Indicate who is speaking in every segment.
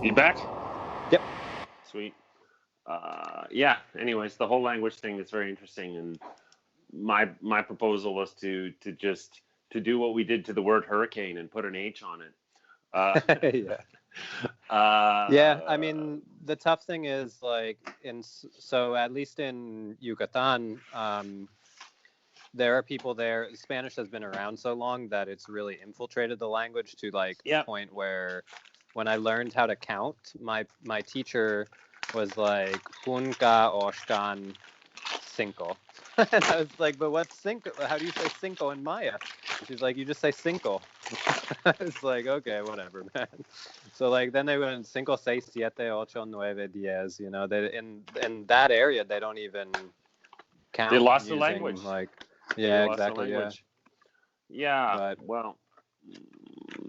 Speaker 1: You back?
Speaker 2: Yep.
Speaker 1: Sweet. Yeah. Anyways, the whole language thing is very interesting, and my proposal was to do what we did to the word hurricane and put an H on it.
Speaker 2: Yeah.
Speaker 1: Uh,
Speaker 2: Yeah. I mean, the tough thing is so at least in Yucatan, there are people there. Spanish has been around so long that it's really infiltrated the language to a point where when I learned how to count, my teacher was like, "Punka oshkan cinco." And I was like, "But what's cinco? How do you say cinco in Maya?" She's like, "You just say cinco." I was like, "Okay, whatever, man." So then they went cinco, seis, siete, ocho, nueve, diez. They in that area they don't even count.
Speaker 1: They lost
Speaker 2: using,
Speaker 1: the language.
Speaker 2: Yeah, exactly.
Speaker 1: Yeah. But, well,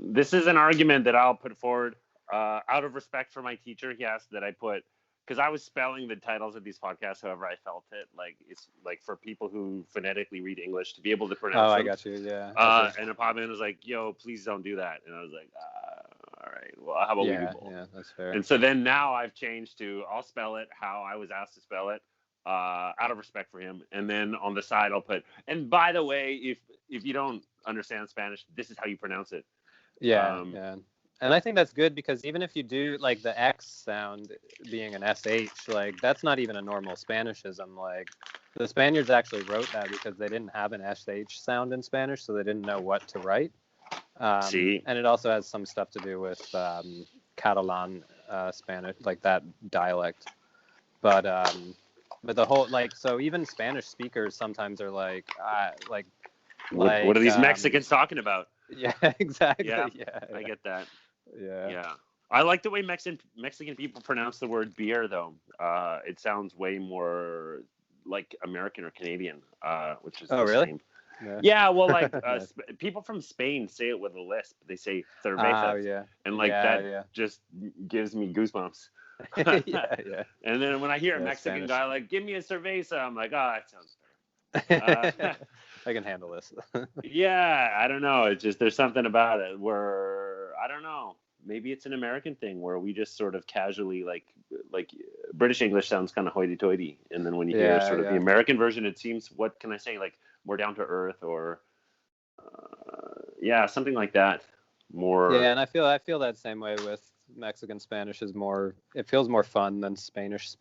Speaker 1: this is an argument that I'll put forward out of respect for my teacher. He asked that I put, because I was spelling the titles of these podcasts however I felt it. It's for people who phonetically read English to be able to pronounce them.
Speaker 2: I got you. Yeah.
Speaker 1: And Apaman was like, "Yo, please don't do that." And I was like, "All right. Well, how about we do both?"
Speaker 2: Yeah, that's fair.
Speaker 1: And so then now I've changed to I'll spell it how I was asked to spell it. Out of respect for him, and then on the side I'll put, and by the way, if you don't understand Spanish, this is how you pronounce it.
Speaker 2: Yeah. And I think that's good because even if you do the X sound being an SH, that's not even a normal Spanishism. The Spaniards actually wrote that because they didn't have an SH sound in Spanish, so they didn't know what to write. And it also has some stuff to do with Catalan Spanish, that dialect. But the whole so even Spanish speakers sometimes are what
Speaker 1: are these Mexicans talking about?
Speaker 2: Yeah, exactly. Yeah,
Speaker 1: I get that.
Speaker 2: Yeah.
Speaker 1: I like the way Mexican people pronounce the word beer, though. It sounds way more like American or Canadian, which is
Speaker 2: really?
Speaker 1: Same. Yeah, well, people from Spain say it with a lisp. They say cerveza.
Speaker 2: Oh, yeah.
Speaker 1: And that just gives me goosebumps.
Speaker 2: Yeah.
Speaker 1: And then when I hear a Mexican guy give me a cerveza, I'm like, that sounds better.
Speaker 2: I can handle this.
Speaker 1: Yeah, I don't know. It's just there's something about it where I don't know. Maybe it's an American thing where we just sort of casually like British English sounds kind of hoity-toity, and then when you hear sort of the American version, it seems, what can I say, more down to earth or something like that. More.
Speaker 2: Yeah, and I feel that same way with Mexican Spanish. It feels more fun than Spanish.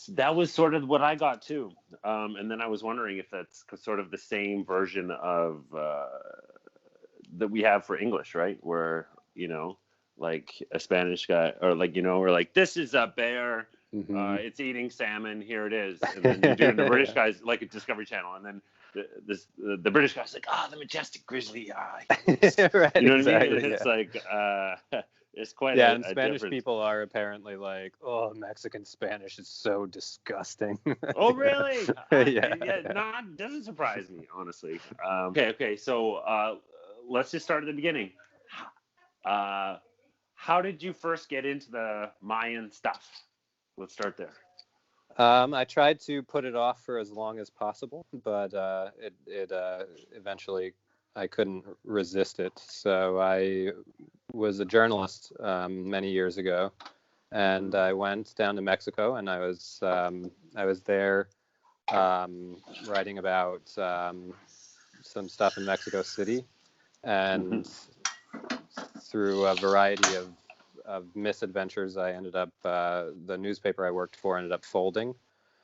Speaker 1: That was sort of what I got too, and then I was wondering if that's sort of the same version of that we have for English, right? Where a Spanish guy or we're this is a bear, it's eating salmon, here it is, and then you're doing the British guys like a Discovery Channel, and then the British guy's like, the majestic grizzly,
Speaker 2: right,
Speaker 1: what I mean?
Speaker 2: Exactly,
Speaker 1: It's it's quite
Speaker 2: and Spanish
Speaker 1: difference.
Speaker 2: people are apparently Mexican Spanish is so disgusting.
Speaker 1: Oh, really?
Speaker 2: Yeah.
Speaker 1: Doesn't surprise me, honestly. Okay. So let's just start at the beginning. How did you first get into the Mayan stuff? Let's start there.
Speaker 2: I tried to put it off for as long as possible, but it eventually I couldn't resist it. So I was a journalist many years ago, and I went down to Mexico, and I was there writing about some stuff in Mexico City, and through a variety of misadventures, I ended up the newspaper I worked for ended up folding.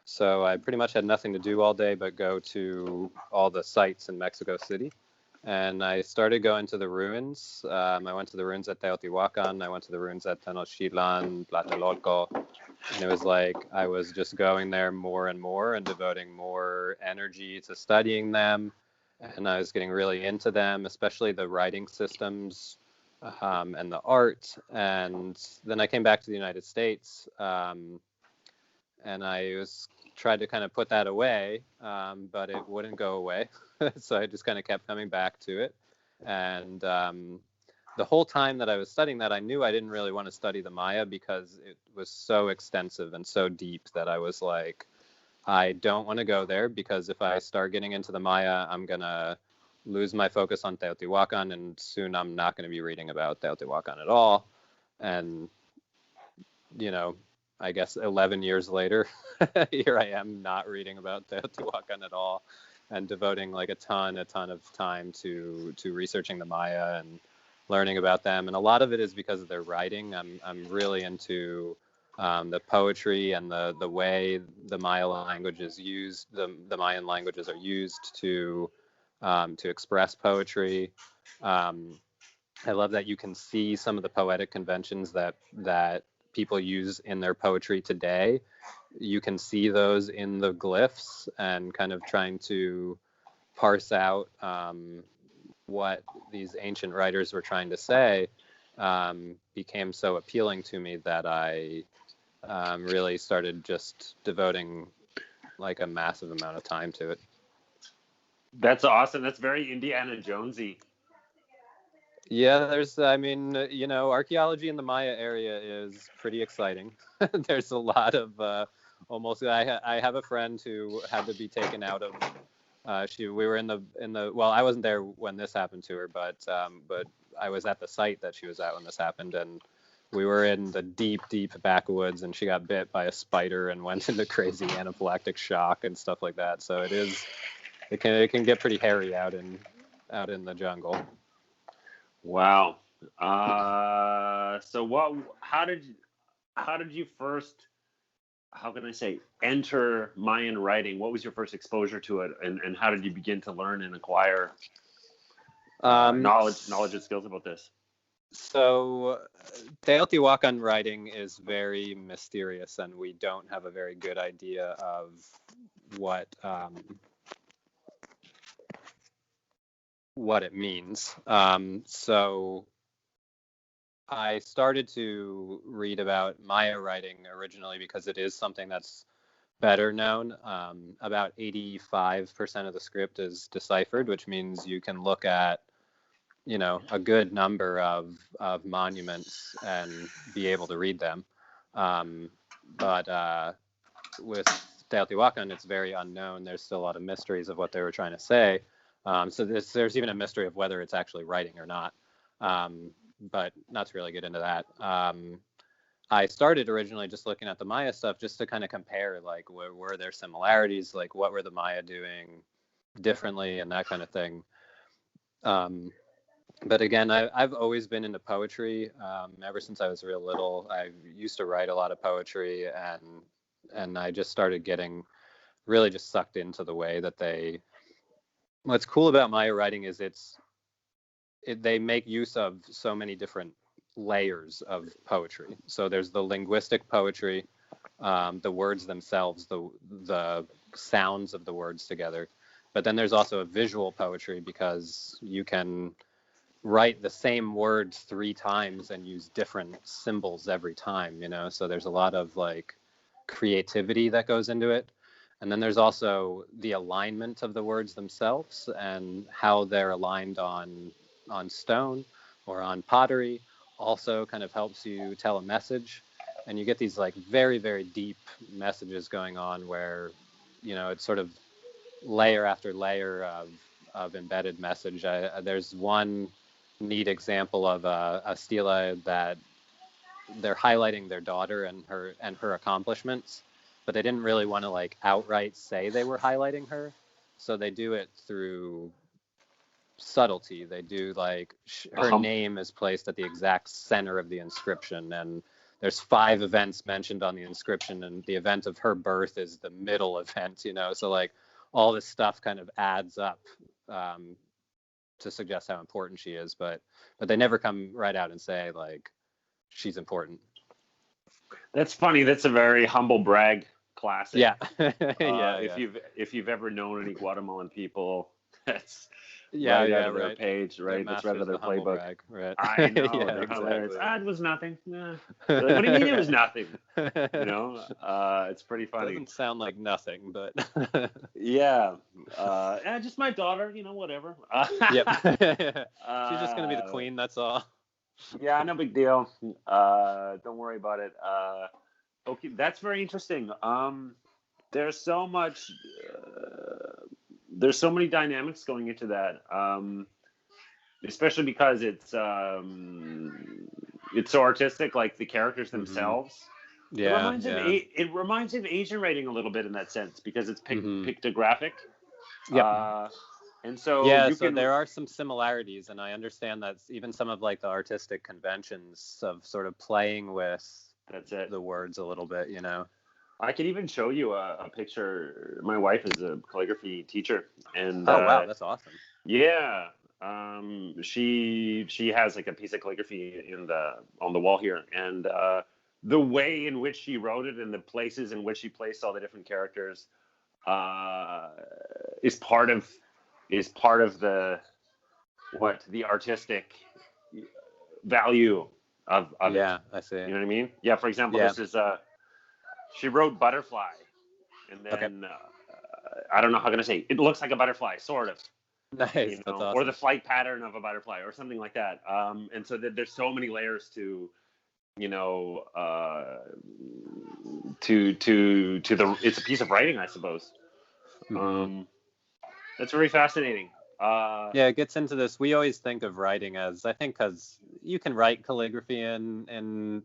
Speaker 2: So I pretty much had nothing to do all day but go to all the sites in Mexico City. And I started going to the ruins. I went to the ruins at Teotihuacan. I went to the ruins at Tenochtitlan, Tlatelolco. And it was I was just going there more and more and devoting more energy to studying them. And I was getting really into them, especially the writing systems and the art. And then I came back to the United States, and I tried to kind of put that away, but it wouldn't go away. So I just kind of kept coming back to it. And the whole time that I was studying that, I knew I didn't really want to study the Maya because it was so extensive and so deep that I was like, I don't want to go there, because if I start getting into the Maya, I'm going to lose my focus on Teotihuacan, and soon I'm not going to be reading about Teotihuacan at all. And, you know, I guess 11 years later, here I am not reading about Teotihuacan at all, and devoting like a ton of time to researching the Maya and learning about them. And a lot of it is because of their writing. I'm really into the poetry and the way the Maya language is used. The Mayan languages are used to express poetry. I love that you can see some of the poetic conventions that people use in their poetry today. You can see those in the glyphs, and kind of trying to parse out what these ancient writers were trying to say became so appealing to me that I really started just devoting like a massive amount of time to it.
Speaker 1: That's awesome. That's very Indiana Jonesy.
Speaker 2: Yeah, I mean, archaeology in the Maya area is pretty exciting. There's a lot of I have a friend who had to be taken out of. We were in the. Well, I wasn't there when this happened to her, but I was at the site that she was at when this happened, and we were in the deep backwoods, and she got bit by a spider and went into crazy anaphylactic shock and stuff like that. So it can get pretty hairy out in the jungle.
Speaker 1: Wow. So how did you first, how can I say, enter Mayan writing? What was your first exposure to it, and how did you begin to learn and acquire knowledge and skills about this?
Speaker 2: So Teotihuacan writing is very mysterious, and we don't have a very good idea of what it means. So I started to read about Maya writing originally because it is something that's better known. About 85% of the script is deciphered, which means you can look at a good number of monuments and be able to read them. But with Teotihuacan, it's very unknown. There's still a lot of mysteries of what they were trying to say. So there's even a mystery of whether it's actually writing or not. But not to really get into that. I started originally just looking at the Maya stuff just to kind of compare, like, were there similarities? Like, what were the Maya doing differently and that kind of thing. But again, I've always been into poetry. Ever since I was real little, I used to write a lot of poetry, and I just started getting really just sucked into the way that what's cool about Maya writing is they make use of so many different layers of poetry. So there's the linguistic poetry, the words themselves, the sounds of the words together. But then there's also a visual poetry, because you can write the same words 3 times and use different symbols every time, so there's a lot of like creativity that goes into it. And then there's also the alignment of the words themselves and how they're aligned on stone or on pottery also kind of helps you tell a message. And you get these like very, very deep messages going on where, it's sort of layer after layer of embedded message. There's one neat example of a stela that they're highlighting their daughter and her accomplishments, but they didn't really want to like outright say they were highlighting her, so they do it through subtlety. They do like her name is placed at the exact center of the inscription, and there's 5 events mentioned on the inscription, and the event of her birth is the middle event, so like all this stuff kind of adds up to suggest how important she is, but they never come right out and say like she's important.
Speaker 1: That's funny. That's a very humble brag classic.
Speaker 2: Yeah.
Speaker 1: If you've ever known any Guatemalan people, that's
Speaker 2: right
Speaker 1: out of their page, right? That's right out of their playbook.
Speaker 2: Brag, right?
Speaker 1: I know. They're hilarious. It was nothing. Yeah. Like, what do you mean it was nothing? It's pretty funny.
Speaker 2: Doesn't sound like nothing, but
Speaker 1: yeah. Just my daughter, whatever.
Speaker 2: Yep. She's just gonna be the queen. That's all.
Speaker 1: Yeah, no big deal. Don't worry about it. Okay, that's very interesting. There's so much. There's so many dynamics going into that, especially because it's It's so artistic, like the characters
Speaker 2: Hmm.
Speaker 1: themselves.
Speaker 2: Yeah, yeah.
Speaker 1: It reminds me of Asian writing a little bit in that sense because it's
Speaker 2: Hmm.
Speaker 1: pictographic.
Speaker 2: Yep.
Speaker 1: Uh, and so
Speaker 2: Yeah,
Speaker 1: you
Speaker 2: so
Speaker 1: can.
Speaker 2: there are some similarities, and I understand that even some of like the artistic conventions of sort of playing with
Speaker 1: That's it.
Speaker 2: the words a little bit, you know.
Speaker 1: I could even show you a picture. My wife is a calligraphy teacher, and
Speaker 2: Oh, wow, that's awesome.
Speaker 1: yeah, she has like a piece of calligraphy on the wall here, and the way in which she wrote it and the places in which she placed all the different characters uh, is part of the the artistic value of it.
Speaker 2: Yeah, I see.
Speaker 1: You know what I mean? Yeah. For example,
Speaker 2: Yeah.
Speaker 1: this is she wrote butterfly, and
Speaker 2: Okay.
Speaker 1: then I don't know how can I say it looks like a butterfly, sort of.
Speaker 2: Nice. That's
Speaker 1: Or the
Speaker 2: awesome.
Speaker 1: flight pattern of a butterfly, or something like that. And so there's so many layers to, to the. It's a piece of writing, I suppose.
Speaker 2: Hmm.
Speaker 1: Um, that's very fascinating.
Speaker 2: Yeah, it gets into this. We always think of writing as, I think, because you can write calligraphy in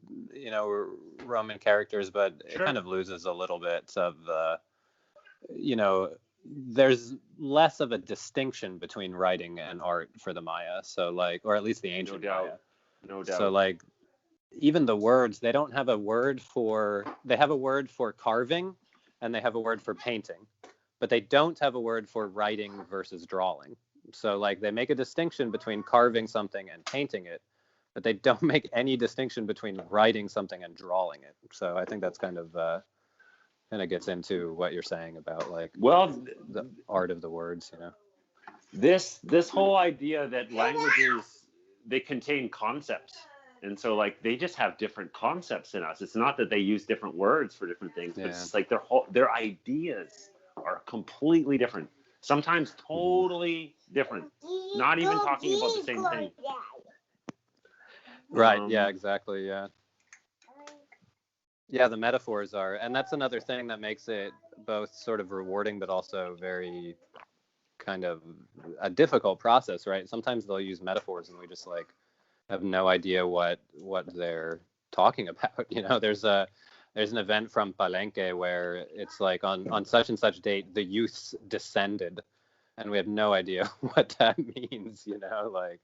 Speaker 2: Roman characters, but it kind
Speaker 1: Sure.
Speaker 2: of loses a little bit of you know, there's less of a distinction between writing and art for the Maya. So like, or at least the
Speaker 1: No
Speaker 2: ancient
Speaker 1: doubt.
Speaker 2: Maya.
Speaker 1: No
Speaker 2: So
Speaker 1: doubt.
Speaker 2: like, even the words, they don't have a word for, they have a word for carving and they have a word for painting, but they don't have a word for writing versus drawing. So like, they make a distinction between carving something and painting it, but they don't make any distinction between writing something and drawing it. So I think that's kind of gets into what you're saying about like
Speaker 1: Well,
Speaker 2: the art of the words, you know.
Speaker 1: this whole idea that languages, they contain concepts, and so like they just have different concepts in us. It's not that they use different words for different things, but it's
Speaker 2: Yeah.
Speaker 1: just like their ideas are completely different, sometimes
Speaker 2: Hmm.
Speaker 1: totally different, not even talking about the same thing.
Speaker 2: Right. Yeah.
Speaker 1: um
Speaker 2: Exactly. Yeah. Yeah. The metaphors are, and that's another thing that makes it both sort of rewarding, but also very kind of a difficult process, right? Sometimes they'll use metaphors, and we just like have no idea what they're talking about. You know, there's an event from Palenque where it's like on such and such date the youths descended, and we have no idea what that means. You know, like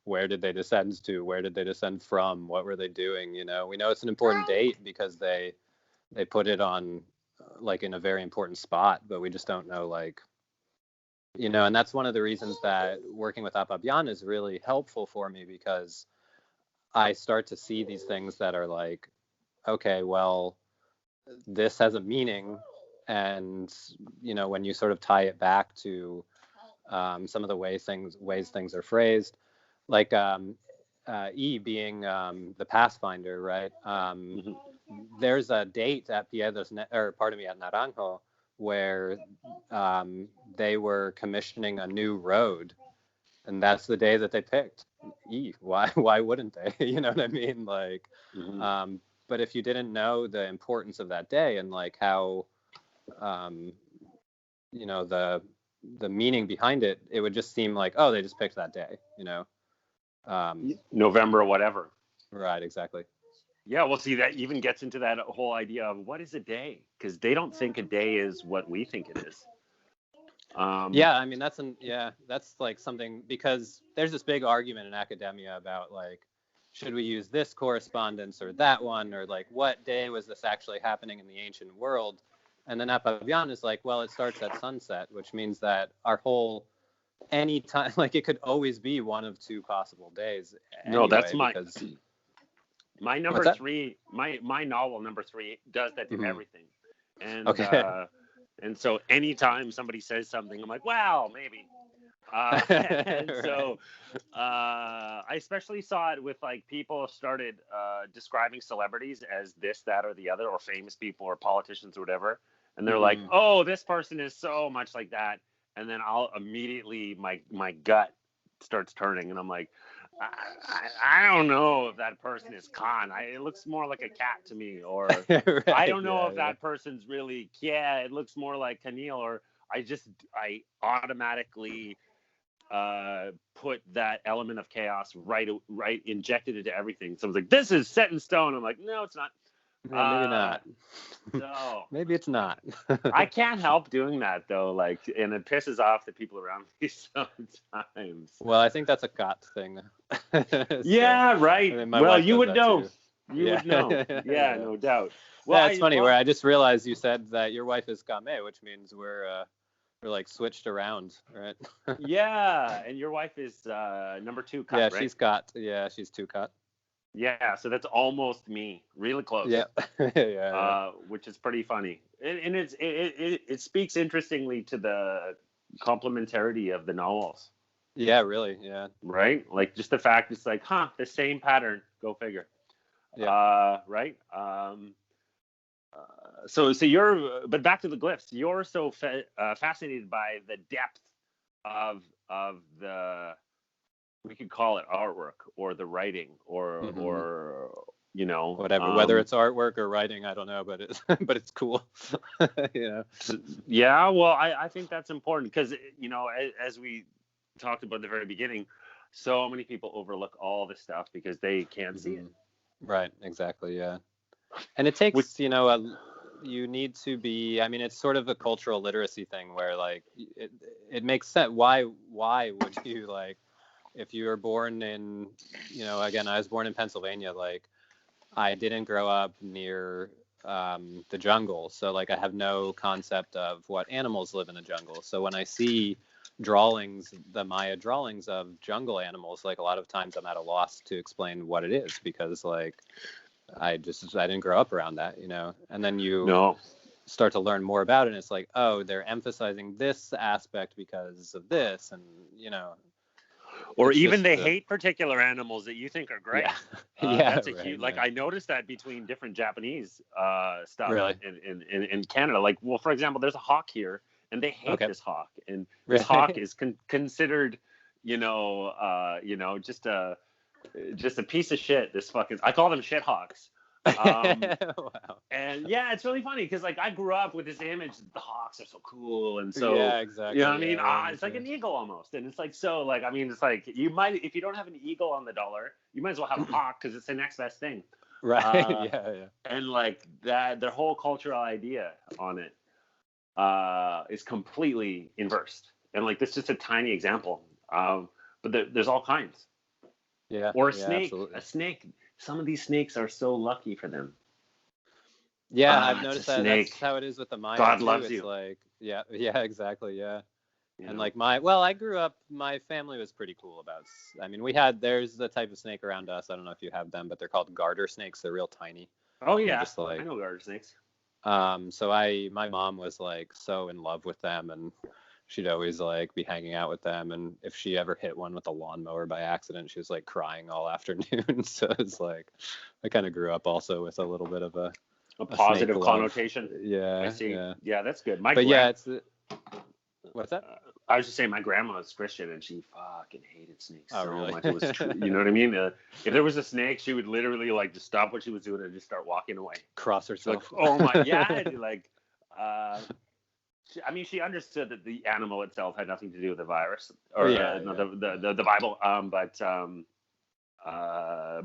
Speaker 2: where did they descend to? Where did they descend from? What were they doing? You know, we know it's an important date because they put it on like in a very important spot, but we just don't know like, you know, and that's one of the reasons that working with Apabian is really helpful for me because I start to see these things that are like, okay, well, this has a meaning, and you know, when you sort of tie it back to some of the ways things are phrased, like E being the Pathfinder, right?
Speaker 1: mhm.
Speaker 2: There's a date at or pardon me, at Naranjo where um, they were commissioning a new road, and that's the day that they picked. Why wouldn't they? You know what I mean? Like,
Speaker 1: Mhm.
Speaker 2: um, but if you didn't know the importance of that day and like how um, you know the meaning behind it, it would just seem like, oh, they just picked that day, you know. Um,
Speaker 1: November or whatever.
Speaker 2: right, exactly.
Speaker 1: Yeah, well, see, that even gets into that whole idea of what is a day, because they don't think a day is what we think it is. um
Speaker 2: Yeah, I mean that's like something, because there's this big argument in academia about like, should we use this correspondence or that one, or like what day was this actually happening in the ancient world? And then Apabian is like, well, it starts at sunset, which means that our whole any time like it could always be one of two possible days
Speaker 1: no, that's
Speaker 2: anyway,
Speaker 1: my
Speaker 2: because
Speaker 1: my
Speaker 2: what's
Speaker 1: number
Speaker 2: that?
Speaker 1: three, my novel number three does that to
Speaker 2: Hmm.
Speaker 1: everything. and
Speaker 2: Okay.
Speaker 1: uh and so anytime somebody says something, I'm like, well, maybe. And
Speaker 2: Right.
Speaker 1: so I especially saw it with like people started describing celebrities as this, that, or the other, or famous people, or politicians, or whatever. And they're like,
Speaker 2: Hmm.
Speaker 1: "Oh, this person is so much like that," and then I'll immediately my gut starts turning, and I'm like, I don't know if that person is Khan. It looks more like a cat to me, or I
Speaker 2: Right.
Speaker 1: don't know
Speaker 2: Yeah.
Speaker 1: if
Speaker 2: Yeah.
Speaker 1: that person's really Kia. It looks more like Camille, or I automatically put that element of chaos right injected into everything. Someone's like, this is set in stone. I'm like, no, it's not.
Speaker 2: Yeah, maybe not.
Speaker 1: No.
Speaker 2: Maybe it's not.
Speaker 1: I can't help doing that though, like, and it pisses off the people around me sometimes.
Speaker 2: Well, I think that's a Got thing.
Speaker 1: Yeah, right.
Speaker 2: I mean, my
Speaker 1: Well,
Speaker 2: wife
Speaker 1: you
Speaker 2: does
Speaker 1: would
Speaker 2: that
Speaker 1: know.
Speaker 2: too.
Speaker 1: You would know. Yeah, no doubt.
Speaker 2: Well,
Speaker 1: Well,
Speaker 2: it's funny where I just realized you said that your wife is Game, which means we're like switched around, right?
Speaker 1: Yeah, and your wife is number 2 cut,
Speaker 2: Yeah,
Speaker 1: right?
Speaker 2: she's got. Yeah, she's 2 cut.
Speaker 1: Yeah, so that's almost me, really close.
Speaker 2: Yeah, yeah.
Speaker 1: Which is pretty funny, and it speaks interestingly to the complementarity of the novels.
Speaker 2: Yeah, really, yeah.
Speaker 1: Right, like just the fact it's like, the same pattern. Go figure.
Speaker 2: Yeah.
Speaker 1: Right. So you're, but back to the glyphs. You're so fascinated by the depth of the, we could call it artwork or the writing or
Speaker 2: whatever, whether it's artwork or writing, I don't know, but it's cool.
Speaker 1: Yeah, well, I think that's important because as we talked about at the very beginning, so many people overlook all this stuff because they can't see it.
Speaker 2: Right, exactly, yeah. And it takes you need to be, I mean, it's sort of a cultural literacy thing where like it makes sense. Why would you, like, if you were born in, again, I was born in Pennsylvania, like I didn't grow up near the jungle, so like I have no concept of what animals live in the jungle. So when I see the Maya drawings of jungle animals, like a lot of times I'm at a loss to explain what it is because like I didn't grow up around that, and then you start to learn more about it and it's like, oh, they're emphasizing this aspect because of this, and
Speaker 1: or even they hate particular animals that you think are great. That's a huge, like, I noticed that between different Japanese stuff
Speaker 2: really?
Speaker 1: in Canada. Like, well, for example, there's a hawk here and they hate this hawk, and this hawk is considered, just a piece of shit. This fucking, I call them shit hawks.
Speaker 2: Wow.
Speaker 1: And yeah, it's really funny because like I grew up with this image that the hawks are so cool, and so
Speaker 2: yeah, exactly.
Speaker 1: You know what I mean? It's like an eagle almost, and it's like, so like, I mean, it's like you might, if you don't have an eagle on the dollar, you might as well have a hawk because it's the next best thing.
Speaker 2: Right. Yeah.
Speaker 1: And like that, their whole cultural idea on it is completely inversed. And like this is just a tiny example, but there's all kinds.
Speaker 2: Yeah.
Speaker 1: Or a snake.
Speaker 2: Absolutely.
Speaker 1: A snake. Some of these snakes are so lucky for them.
Speaker 2: Yeah, I've noticed that. That's how it is with the Maya.
Speaker 1: God
Speaker 2: too.
Speaker 1: loves
Speaker 2: it's
Speaker 1: you.
Speaker 2: Like, yeah, exactly, yeah. And like I grew up, my family was pretty cool about. I mean, there's the type of snake around us. I don't know if you have them, but they're called garter snakes. They're real tiny.
Speaker 1: Oh yeah,
Speaker 2: just like,
Speaker 1: I know garter snakes.
Speaker 2: So my mom was like so in love with them, and she'd always like be hanging out with them, and if she ever hit one with a lawnmower by accident, she was like crying all afternoon. So it's like I kind of grew up also with a little bit of a
Speaker 1: positive connotation.
Speaker 2: Yeah,
Speaker 1: I see.
Speaker 2: Yeah,
Speaker 1: yeah, that's good.
Speaker 2: What's that?
Speaker 1: I was just saying, my grandma was Christian and she fucking hated snakes so
Speaker 2: really?
Speaker 1: much. It was you know what I mean? If there was a snake, she would literally like just stop what she was doing and just start walking away.
Speaker 2: Cross herself.
Speaker 1: Like, oh my, yeah, like. I mean, she understood that the animal itself had nothing to do with the virus or the Bible.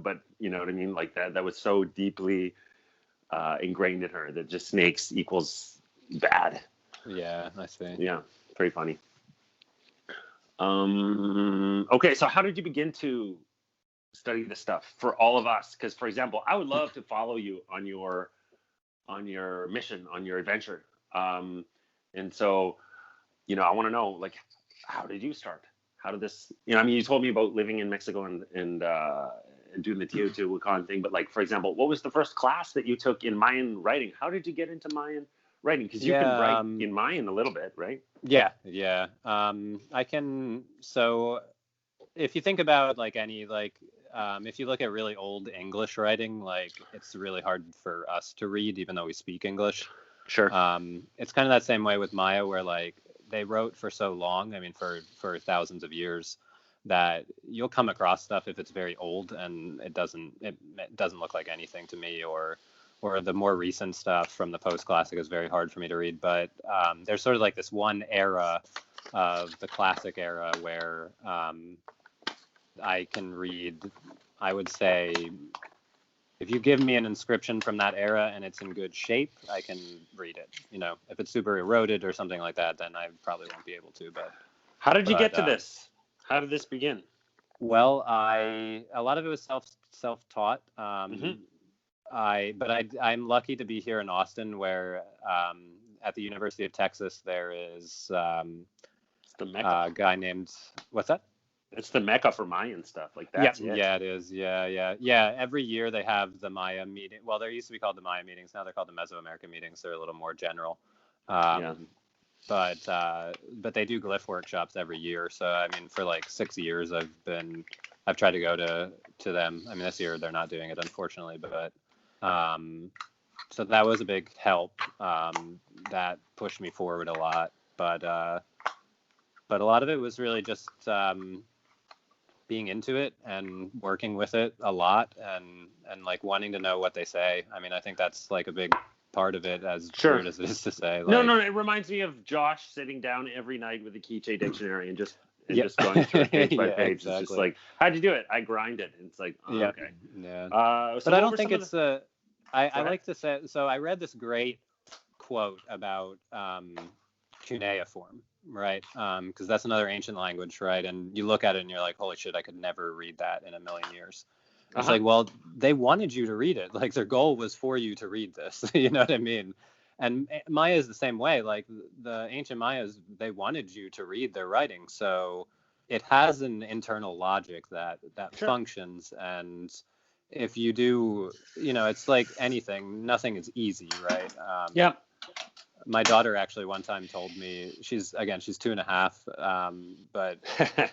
Speaker 1: But you know what I mean? Like that was so deeply ingrained in her that just snakes equals bad.
Speaker 2: Yeah, I see.
Speaker 1: Yeah, pretty funny. Okay, so how did you begin to study this stuff for all of us? Because, for example, I would love to follow you on your mission, on your adventure. And so, I want to know, like, how did you start? How did this, I mean, you told me about living in Mexico and doing the Teotihuacan thing, but like, for example, what was the first class that you took in Mayan writing? How did you get into Mayan writing? Because you can write in Mayan a little bit, right?
Speaker 2: Yeah. I can, so if you think about like any, like, if you look at really old English writing, like it's really hard for us to read, even though we speak English.
Speaker 1: Sure.
Speaker 2: It's kind of that same way with Maya, where like they wrote for so long. I mean, for thousands of years, that you'll come across stuff if it's very old and it doesn't look like anything to me, or the more recent stuff from the post-classic is very hard for me to read. But there's sort of like this one era of the classic era where I can read, I would say, if you give me an inscription from that era and it's in good shape, I can read it. If it's super eroded or something like that, then I probably won't be able to.
Speaker 1: How did you get to this? How did this begin?
Speaker 2: Well, a lot of it was self-taught. I'm lucky to be here in Austin, where at the University of Texas there is
Speaker 1: it's the Mecca.
Speaker 2: A guy named, what's that?
Speaker 1: It's the Mecca for Mayan stuff. Like that's it.
Speaker 2: Yeah, it is. Yeah. Every year they have the Maya meeting. Well, they used to be called the Maya meetings. Now they're called the Mesoamerican meetings. They're a little more general. But they do glyph workshops every year. So I mean, for like 6 years, I've tried to go to them. I mean, this year they're not doing it, unfortunately. But so that was a big help. That pushed me forward a lot. But a lot of it was really just being into it and working with it a lot and like wanting to know what they say. I mean, I think that's like a big part of it, as weird as it is to say.
Speaker 1: No, it reminds me of Josh sitting down every night with the Quiche dictionary and just going through it page by page. Exactly. It's just like, how'd you do it? I grind it. And it's like, okay.
Speaker 2: Yeah.
Speaker 1: So
Speaker 2: but I don't think it's I like to say, so I read this great quote about cuneiform, right? Because that's another ancient language, right? And you look at it and you're like, holy shit, I could never read that in a million years. It's like, well, they wanted you to read it. Like their goal was for you to read this. You know what I mean? And Maya is the same way. Like the ancient Mayas, they wanted you to read their writing. So it has an internal logic that functions. And if you do, it's like anything, nothing is easy, right? My daughter actually one time told me, she's 2.5, but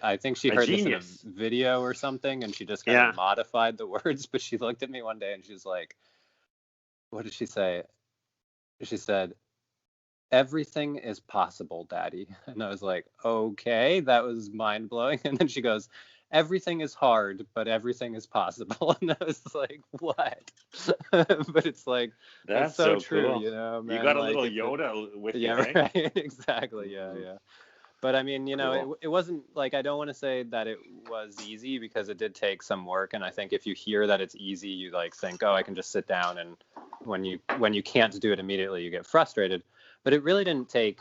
Speaker 2: I think she heard this in a video or something, and she just kind of modified the words. But she looked at me one day and she's like, what did she say? She said, "Everything is possible, Daddy." And I was like, okay, that was mind blowing. And then she goes, "Everything is hard, but everything is possible." And I was like, what? But it's like, that's so true,
Speaker 1: cool.
Speaker 2: Man,
Speaker 1: you got a little Yoda with you, right?
Speaker 2: Right? Exactly, yeah. But I mean, cool. It wasn't like, I don't want to say that it was easy, because it did take some work. And I think if you hear that it's easy, you like think, oh, I can just sit down, and when you can't do it immediately, you get frustrated. But it really didn't take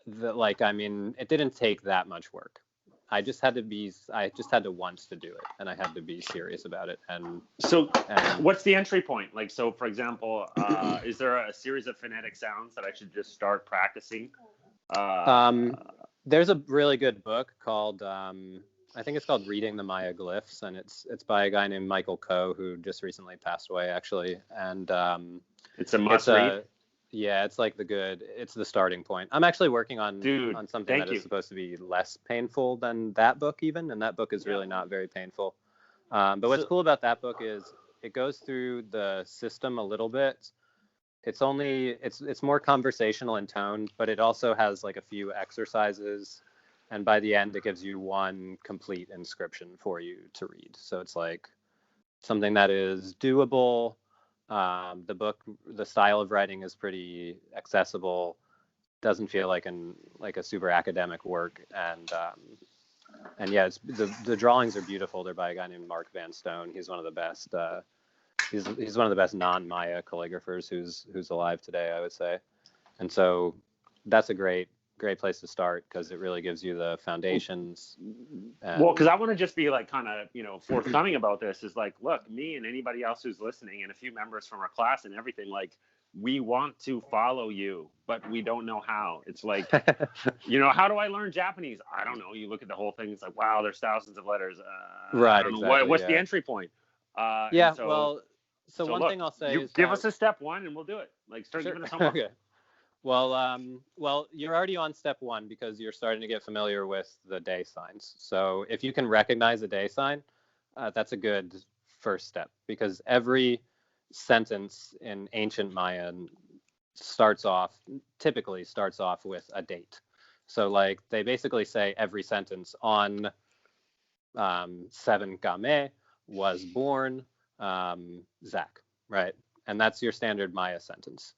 Speaker 2: it didn't take that much work. I just had to want to do it, and I had to be serious about it. And
Speaker 1: what's the entry point? Like, so for example, is there a series of phonetic sounds that I should just start practicing?
Speaker 2: There's a really good book called, I think it's called Reading the Maya Glyphs, and it's by a guy named Michael Coe, who just recently passed away, actually. And
Speaker 1: it's a must read.
Speaker 2: Yeah, it's like it's the starting point. I'm actually working on something that is supposed to be less painful than that book even, and that book is really not very painful. But what's cool about that book is it goes through the system a little bit. It's more conversational in tone, but it also has like a few exercises, and by the end it gives you one complete inscription for you to read. So it's like something that is doable. The style of writing is pretty accessible, doesn't feel like a super academic work, and yeah, the drawings are beautiful. They're by a guy named Mark Van Stone. He's one of the best he's one of the best non-Maya calligraphers who's alive today, I would say. And so that's a great place to start, because it really gives you the foundations.
Speaker 1: Well, because I want to just be like kind of forthcoming about this, is like, look, me and anybody else who's listening, and a few members from our class and everything, like, we want to follow you, but we don't know how. It's like, how do I learn Japanese? I don't know. You look at the whole thing, it's like, wow, there's thousands of letters.
Speaker 2: Right.
Speaker 1: I don't know. What's the entry point?
Speaker 2: So one thing I'll say is,
Speaker 1: give us a step one and we'll do it. Like, start giving us homework.
Speaker 2: Okay. Well, you're already on step one, because you're starting to get familiar with the day signs. So if you can recognize a day sign, that's a good first step, because every sentence in ancient Mayan typically starts off with a date. So like they basically say every sentence on 7 Game was born Zach, right? And that's your standard Maya sentence.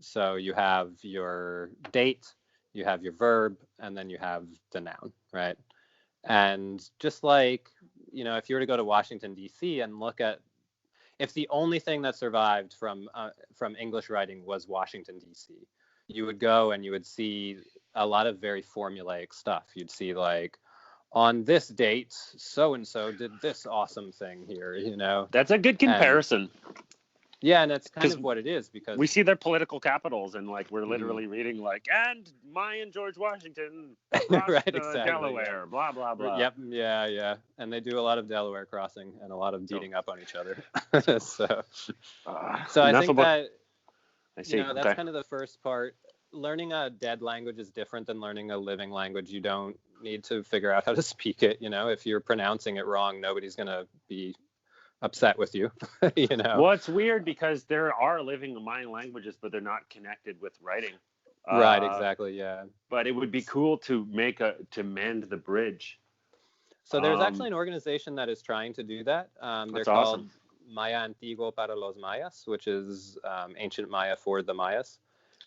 Speaker 2: So you have your date, you have your verb, and then you have the noun, right? And just like, if you were to go to Washington, D.C. and look at, if the only thing that survived from English writing was Washington, D.C., you would go and you would see a lot of very formulaic stuff. You'd see like, on this date, so-and-so did this awesome thing here,
Speaker 1: That's a good comparison.
Speaker 2: Yeah, and that's kind of what it is, because
Speaker 1: we see their political capitals, and like we're literally reading like, and Mayan George Washington crossed
Speaker 2: right, exactly,
Speaker 1: Delaware, blah blah blah.
Speaker 2: Yep, yeah, and they do a lot of Delaware crossing and a lot of beating up on each other. so I think that that's kind of the first part. Learning a dead language is different than learning a living language. You don't need to figure out how to speak it. If you're pronouncing it wrong, nobody's gonna be upset with you. Well,
Speaker 1: it's weird because there are living Mayan languages, but they're not connected with writing.
Speaker 2: Right, exactly, yeah.
Speaker 1: But it would be cool to mend the bridge.
Speaker 2: So there's actually an organization that is trying to do that. They're called Maya Antiguo para los Mayas, which is ancient Maya for the Mayas.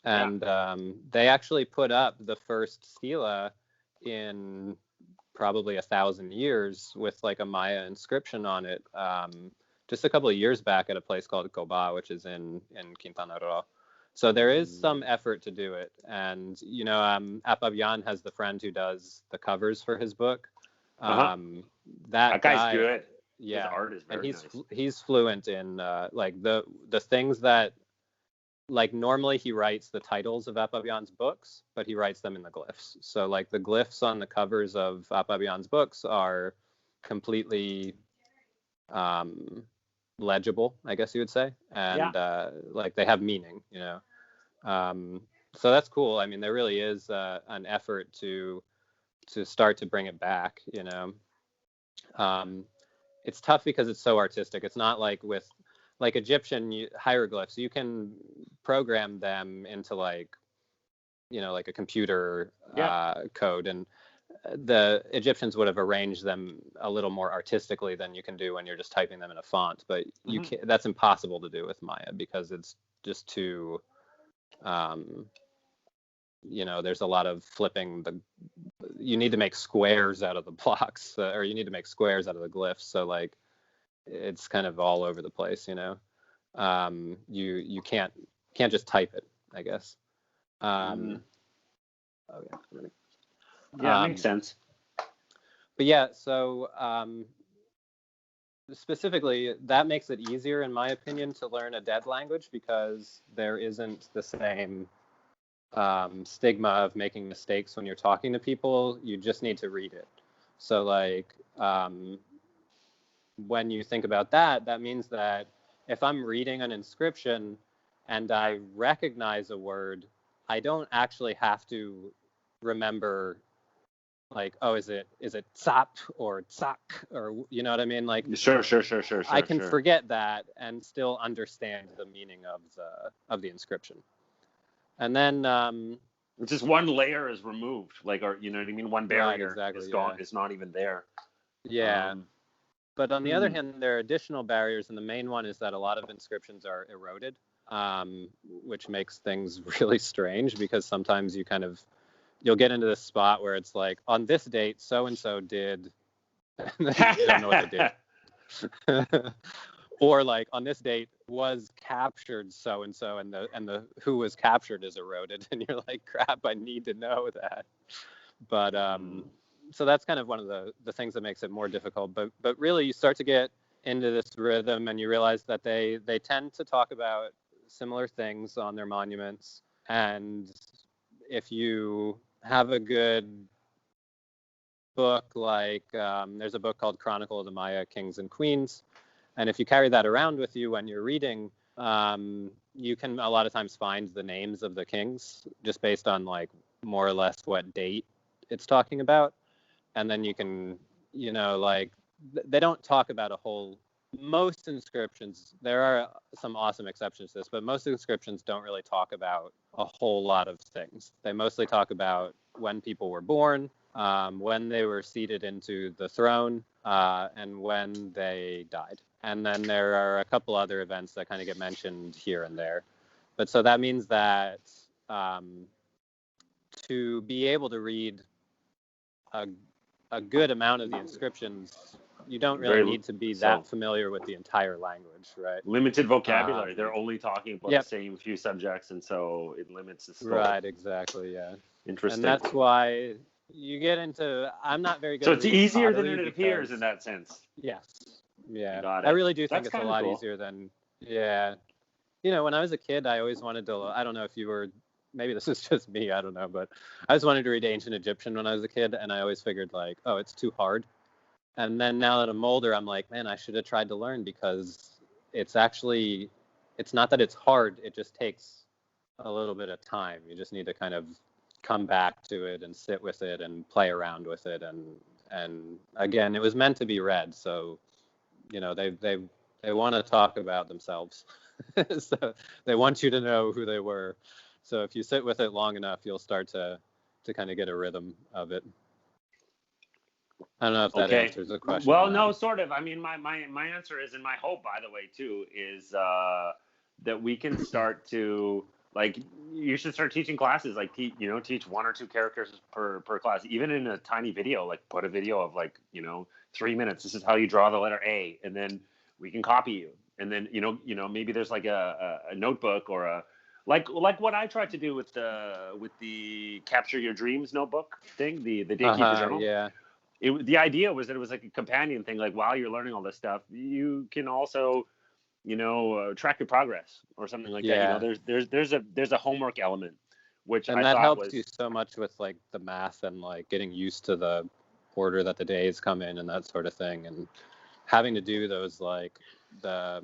Speaker 2: And they actually put up the first stela in probably 1,000 years with like a Maya inscription on it, just a couple of years back at a place called Coba, which is in Quintana Roo. So there is some effort to do it. And, Apabian has the friend who does the covers for his book. That guy's
Speaker 1: good.
Speaker 2: Yeah.
Speaker 1: His art is very nice.
Speaker 2: He's fluent in like the things that, like, normally he writes the titles of Apabian's books, but he writes them in the glyphs. So like the glyphs on the covers of Apabian's books are completely legible, I guess you would say. And like they have meaning, so that's cool. I mean, there really is an effort to start to bring it back, It's tough because it's so artistic. It's not like with like Egyptian hieroglyphs. You can program them into like, like a computer code, and the Egyptians would have arranged them a little more artistically than you can do when you're just typing them in a font. But you can't, that's impossible to do with Maya because it's just too, there's a lot of flipping. You need to make squares out of the blocks, or you need to make squares out of the glyphs. So like, it's kind of all over the place, you can't just type it, I guess.
Speaker 1: Makes sense.
Speaker 2: But yeah, so specifically, that makes it easier, in my opinion, to learn a dead language because there isn't the same stigma of making mistakes when you're talking to people. You just need to read it. So like, when you think about that, that means that if I'm reading an inscription and I recognize a word, I don't actually have to remember like, oh, is it tsap or tsak, or you know what I mean? Like,
Speaker 1: sure.
Speaker 2: I can forget that and still understand the meaning of the inscription. And then
Speaker 1: it's just one layer is removed, like, or you know what I mean? One barrier is gone.
Speaker 2: Yeah.
Speaker 1: It's not even there.
Speaker 2: Yeah. But on the other hand, there are additional barriers, and the main one is that a lot of inscriptions are eroded, which makes things really strange because sometimes you'll get into this spot where it's like, on this date, so-and-so did, and then you don't know what they did. Or like, on this date was captured so-and-so, and the who was captured is eroded, and you're like, crap, I need to know that. But so that's kind of one of the things that makes it more difficult. But really, you start to get into this rhythm, and you realize that they tend to talk about similar things on their monuments. And if you have a good book, like there's a book called Chronicle of the Maya Kings and Queens, and if you carry that around with you when you're reading, you can a lot of times find the names of the kings just based on like more or less what date it's talking about. And then you can, like, they don't talk about most inscriptions, there are some awesome exceptions to this, but most inscriptions don't really talk about a whole lot of things. They mostly talk about when people were born, when they were seated into the throne, and when they died. And then there are a couple other events that kind of get mentioned here and there. But so that means that to be able to read a good amount of the inscriptions, you don't really need to be that familiar with the entire language, right?
Speaker 1: Limited vocabulary. They're only talking about the same few subjects, and so it limits the scope.
Speaker 2: Right, exactly, yeah.
Speaker 1: Interesting.
Speaker 2: And that's why you get into, I'm not very good
Speaker 1: so
Speaker 2: at
Speaker 1: it's
Speaker 2: reading
Speaker 1: easier than
Speaker 2: pottery
Speaker 1: it appears in that sense.
Speaker 2: Yes. Yeah.
Speaker 1: Got it.
Speaker 2: I really do think
Speaker 1: That's
Speaker 2: it's a lot
Speaker 1: cool.
Speaker 2: easier than, yeah. You know, when I was a kid, I always wanted to, I don't know if you were, maybe this is just me, I don't know, but I just wanted to read ancient Egyptian when I was a kid, and I always figured like, oh, it's too hard. And then now that I'm older, I'm like, man, I should have tried to learn, because it's actually, it's not that it's hard, it just takes a little bit of time. You just need to kind of come back to it and sit with it and play around with it. And again, it was meant to be read. So, you know, they want to talk about themselves. So they want you to know who they were. So if you sit with it long enough, you'll start to kind of get a rhythm of it. I don't know if that answers the question.
Speaker 1: Well, no, sort of. I mean, my answer is, and my hope, by the way, too, is that we can start to, like, you should start teaching classes, like, teach 1 or 2 characters per class, even in a tiny video, like put a video of 3 minutes. This is how you draw the letter A, and then we can copy you. And then, maybe there's like a notebook or a, like what I tried to do with the Capture Your Dreams notebook thing, the Daykeeper journal.
Speaker 2: Yeah.
Speaker 1: The idea was that it was like a companion thing. Like, while you're learning all this stuff, you can also, track your progress or something like that. There's a homework element, which
Speaker 2: and
Speaker 1: I
Speaker 2: that
Speaker 1: thought
Speaker 2: helps you so much with like the math and like getting used to the order that the days come in and that sort of thing, and having to do those like the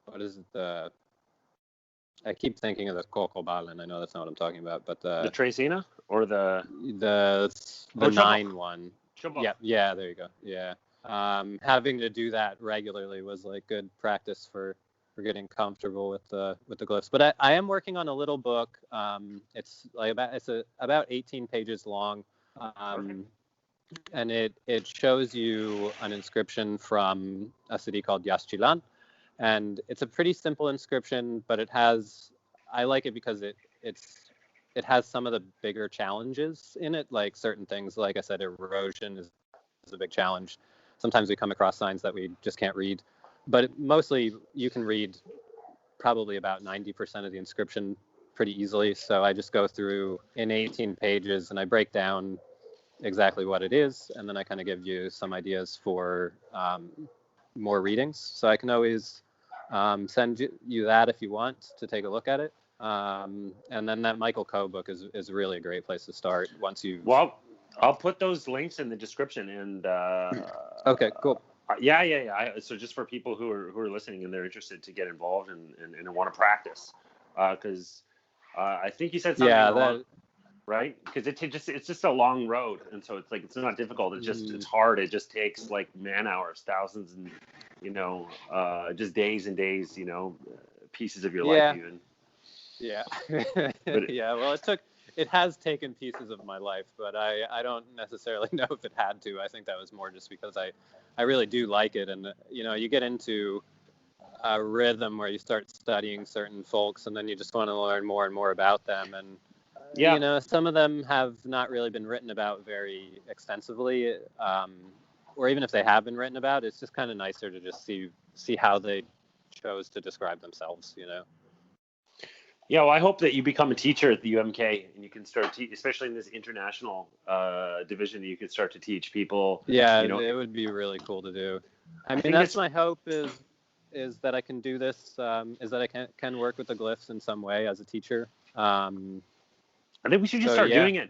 Speaker 2: what is it, I keep thinking of the Kokobalan. I know that's not what I'm talking about, but the
Speaker 1: Tracina or the
Speaker 2: 9 one.
Speaker 1: Chumbo.
Speaker 2: Yeah, there you go. Yeah. Having to do that regularly was like good practice for getting comfortable with the glyphs. But I am working on a little book. It's about 18 pages long, and it shows you an inscription from a city called Yaschilan, and it's a pretty simple inscription, but I like it because it has some of the bigger challenges in it, like certain things. Like I said, erosion is a big challenge. Sometimes we come across signs that we just can't read, but mostly you can read probably about 90% of the inscription pretty easily. So I just go through in 18 pages and I break down exactly what it is, and then I kind of give you some ideas for more readings. So I can always send you that if you want to take a look at it. And then that Michael Coe book is really a great place to start once you.
Speaker 1: Well, I'll put those links in the description, and
Speaker 2: okay, cool.
Speaker 1: Yeah. So just for people who are listening and they're interested to get involved and want to practice, because I think you said something wrong, right? Because it's just a long road, and so it's like it's not difficult. It's just it's hard. It just takes like man hours, thousands, and just days and days. Pieces of your life even.
Speaker 2: Yeah. Yeah. Well, it has taken pieces of my life, but I don't necessarily know if it had to. I think that was more just because I really do like it. And, you get into a rhythm where you start studying certain folks and then you just want to learn more and more about them. And, some of them have not really been written about very extensively, or even if they have been written about, it's just kind of nicer to just see how they chose to describe themselves,
Speaker 1: Yeah, well, I hope that you become a teacher at the UMK and you can start especially in this international division, you can start to teach people.
Speaker 2: Yeah, it would be really cool to do. I mean, that's my hope is that I can do this, is that I can work with the glyphs in some way as a teacher. I
Speaker 1: think we should just start doing it.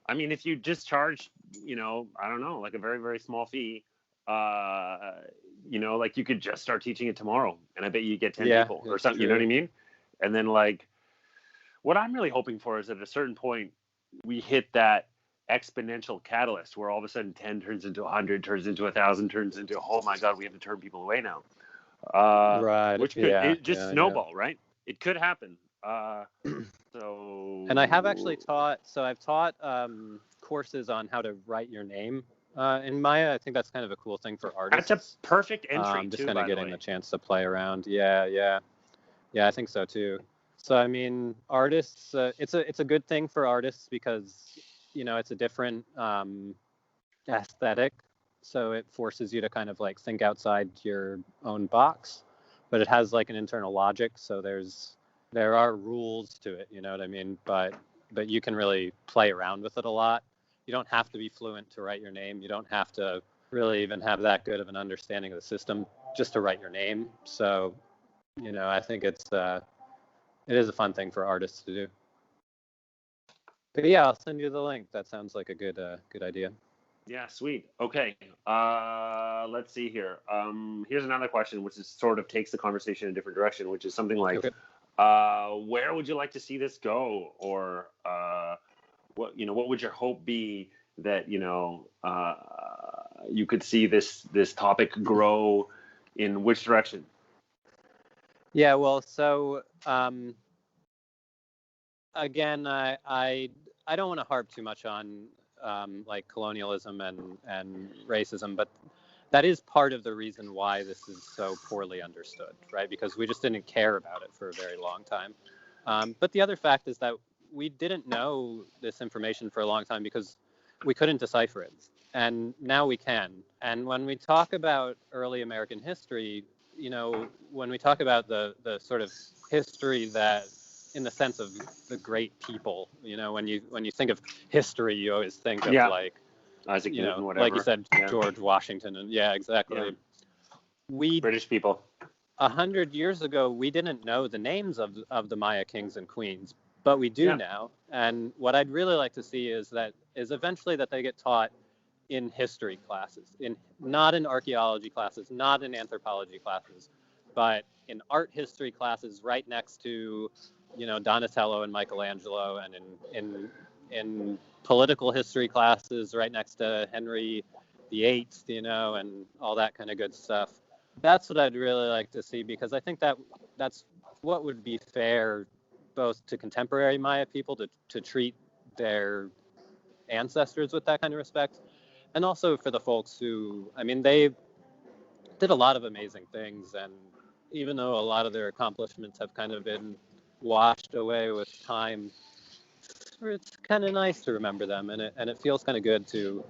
Speaker 1: I mean, if you just charge, I don't know, like a very, very small fee, like you could just start teaching it tomorrow, and I bet you get 10 people or something, true. You know what I mean? And then like, what I'm really hoping for is that at a certain point we hit that exponential catalyst where all of a sudden 10 turns into 100, turns into 1,000, turns into, oh my God, we have to turn people away now.
Speaker 2: Right.
Speaker 1: Which could snowball, right? It could happen.
Speaker 2: And I have actually I've taught courses on how to write your name in Maya. I think that's kind of a cool thing for artists.
Speaker 1: That's a perfect entry
Speaker 2: just kind of getting the chance to play around. Yeah, I think so too. So I mean, artists, it's a good thing for artists because it's a different aesthetic. So it forces you to kind of like think outside your own box, but it has like an internal logic. So there are rules to it. You know what I mean? But you can really play around with it a lot. You don't have to be fluent to write your name. You don't have to really even have that good of an understanding of the system just to write your name. So I think it is a fun thing for artists to do. But yeah, I'll send you the link. That sounds like a good idea.
Speaker 1: Yeah, sweet. Okay. Let's see here. Here's another question, which is sort of takes the conversation in a different direction, which is something like,
Speaker 2: Okay.
Speaker 1: where would you like to see this go? Or what would your hope be that, you could see this topic grow in which direction?
Speaker 2: Yeah, well, so again, I don't want to harp too much on like colonialism and racism, but that is part of the reason why this is so poorly understood, right? Because we just didn't care about it for a very long time. But the other fact is that we didn't know this information for a long time because we couldn't decipher it. And now we can. And when we talk about early American history, when we talk about the sort of history that, in the sense of the great people, when you think of history, you always think of like
Speaker 1: Isaac Newton, whatever.
Speaker 2: like you said, George Washington, and exactly.
Speaker 1: Yeah. British people.
Speaker 2: 100 years ago, we didn't know the names of the Maya kings and queens, but we do now. And what I'd really like to see is eventually that they get taught in history classes, not in archaeology classes, not in anthropology classes, but in art history classes right next to, Donatello and Michelangelo, and in political history classes right next to Henry VIII, and all that kind of good stuff. That's what I'd really like to see, because I think that's what would be fair both to contemporary Maya people to treat their ancestors with that kind of respect, and also for the folks who, I mean, they did a lot of amazing things, and even though a lot of their accomplishments have kind of been washed away with time, it's kind of nice to remember them, and it feels kind of good to,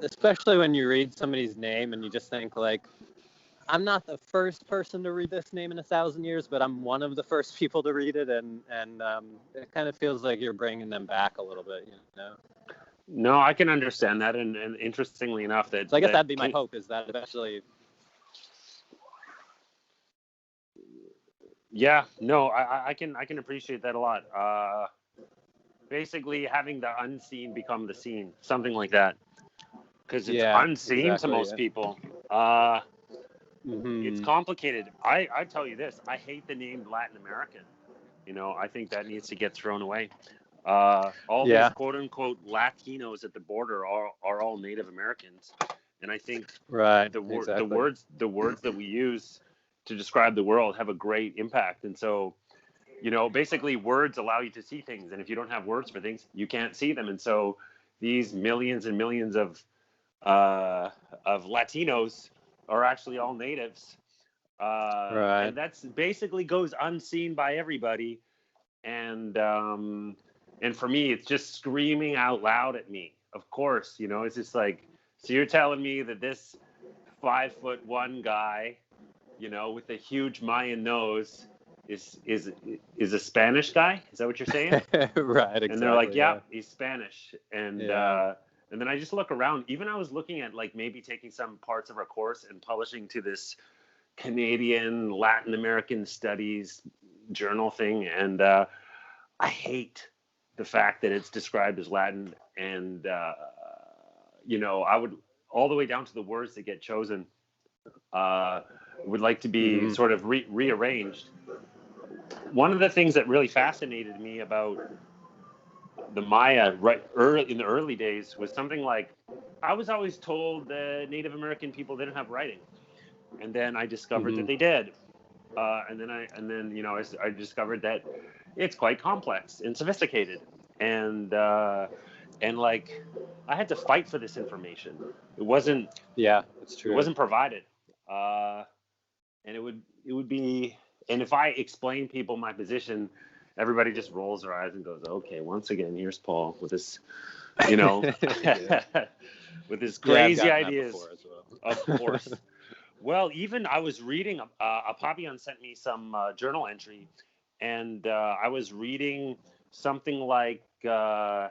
Speaker 2: especially when you read somebody's name and you just think like, I'm not the first person to read this name in 1,000 years, but I'm one of the first people to read it, and it kind of feels like you're bringing them back a little bit,
Speaker 1: No, I can understand that, and interestingly enough,
Speaker 2: so I guess that'd be my hope, is that eventually.
Speaker 1: Yeah, no, I can appreciate that a lot. Basically, having the unseen become the seen, something like that, because it's unseen to most people. It's complicated. I tell you this, I hate the name Latin American. I think that needs to get thrown away. All these quote unquote Latinos at the border are all Native Americans, and I think the words that we use to describe the world have a great impact. And so, basically words allow you to see things, and if you don't have words for things, you can't see them. And so these millions and millions of Latinos are actually all natives, and that's basically goes unseen by everybody. And for me, it's just screaming out loud at me. Of course, it's just like, so you're telling me that this 5'1" guy, with a huge Mayan nose is a Spanish guy? Is that what you're saying?
Speaker 2: Right, exactly.
Speaker 1: And they're like, yeah, he's Spanish. And then I just look around. Even I was looking at like maybe taking some parts of our course and publishing to this Canadian Latin American Studies journal thing, and I hate the fact that it's described as Latin, and I would, all the way down to the words that get chosen, would like to be sort of rearranged. One of the things that really fascinated me about the Maya in the early days was something like, I was always told that Native American people didn't have writing, and then I discovered that they did, and then I discovered that it's quite complex and sophisticated, and like I had to fight for this information. It wasn't.
Speaker 2: Yeah, it's true.
Speaker 1: It wasn't provided, and it would be And if I explain people my position, everybody just rolls their eyes and goes, okay, once again, here's Paul with his, you know, with his crazy
Speaker 2: I've gotten
Speaker 1: ideas.
Speaker 2: that before as well.
Speaker 1: Of course. Well, even I was reading, a Papillon sent me some journal entry, and I was reading something like, it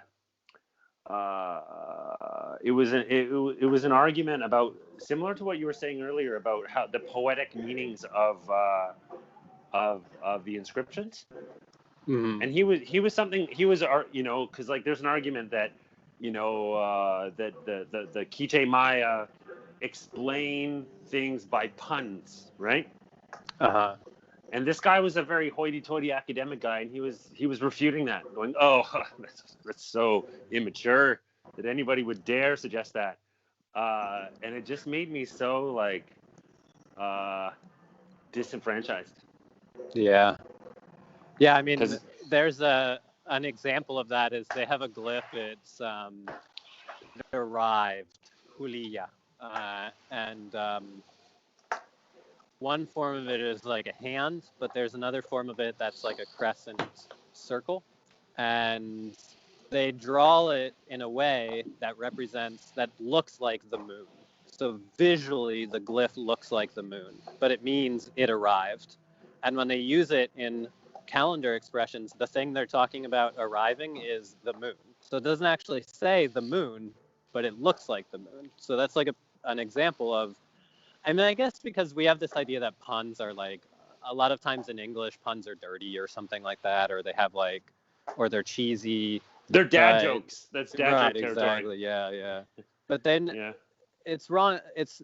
Speaker 1: was an argument about, similar to what you were saying earlier, about how the poetic meanings of the inscriptions.
Speaker 2: Mm-hmm.
Speaker 1: And he was something, you know, because like there's an argument that, you know, that the Quiche Maya explain things by puns, right?
Speaker 2: Uh-huh.
Speaker 1: And this guy was a very hoity-toity academic guy, and he was refuting that, going, "Oh, that's so immature that anybody would dare suggest that." And it just made me so like disenfranchised.
Speaker 2: Yeah. Yeah, I mean,
Speaker 1: Because
Speaker 2: there's an example of that is they have a glyph. It's derived, huliya, and one form of it is like a hand, but there's another form of it that's like a crescent circle, and they draw it in a way that looks like the moon. So visually, the glyph looks like the moon, but it means it arrived. And when they use it in calendar expressions, the thing they're talking about arriving is the moon. So it doesn't actually say the moon, but it looks like the moon. So that's like an example of, I mean, I guess because we have this idea that puns are like, a lot of times in English, puns are dirty or something like that, or they have like, or they're cheesy.
Speaker 1: they're dad
Speaker 2: But
Speaker 1: jokes. That's dad
Speaker 2: right,
Speaker 1: joke territory.
Speaker 2: exactly, yeah. But then
Speaker 1: Yeah.
Speaker 2: it's wrong. It's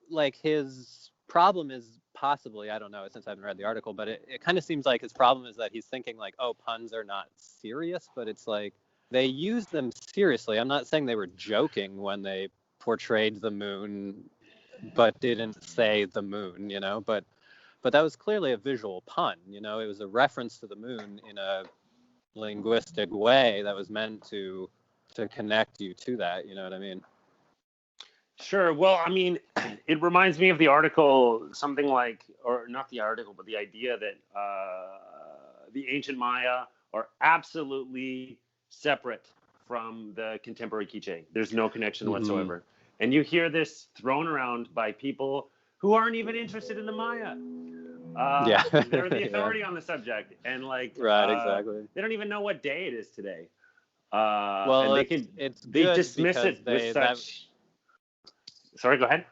Speaker 2: like his problem is possibly, I don't know since I haven't read the article, but it kind of seems like his problem is that he's thinking like, oh, puns are not serious, but it's like they use them seriously. I'm not saying they were joking when they portrayed the moon, but didn't say the moon, you know, but that was clearly a visual pun, you know, it was a reference to the moon in a linguistic way that was meant to connect you to that, you know what I mean?
Speaker 1: Sure. Well, I mean, it reminds me of the article, something like, or not the article, but the idea that the ancient Maya are absolutely separate from the contemporary Quiche. There's no connection whatsoever. And you hear this thrown around by people who aren't even interested in the Maya.
Speaker 2: Yeah.
Speaker 1: They're the authority on the subject, and like,
Speaker 2: Right, exactly.
Speaker 1: they don't even know what day it is today.
Speaker 2: Well,
Speaker 1: and they dismiss it with such. Sorry, go ahead.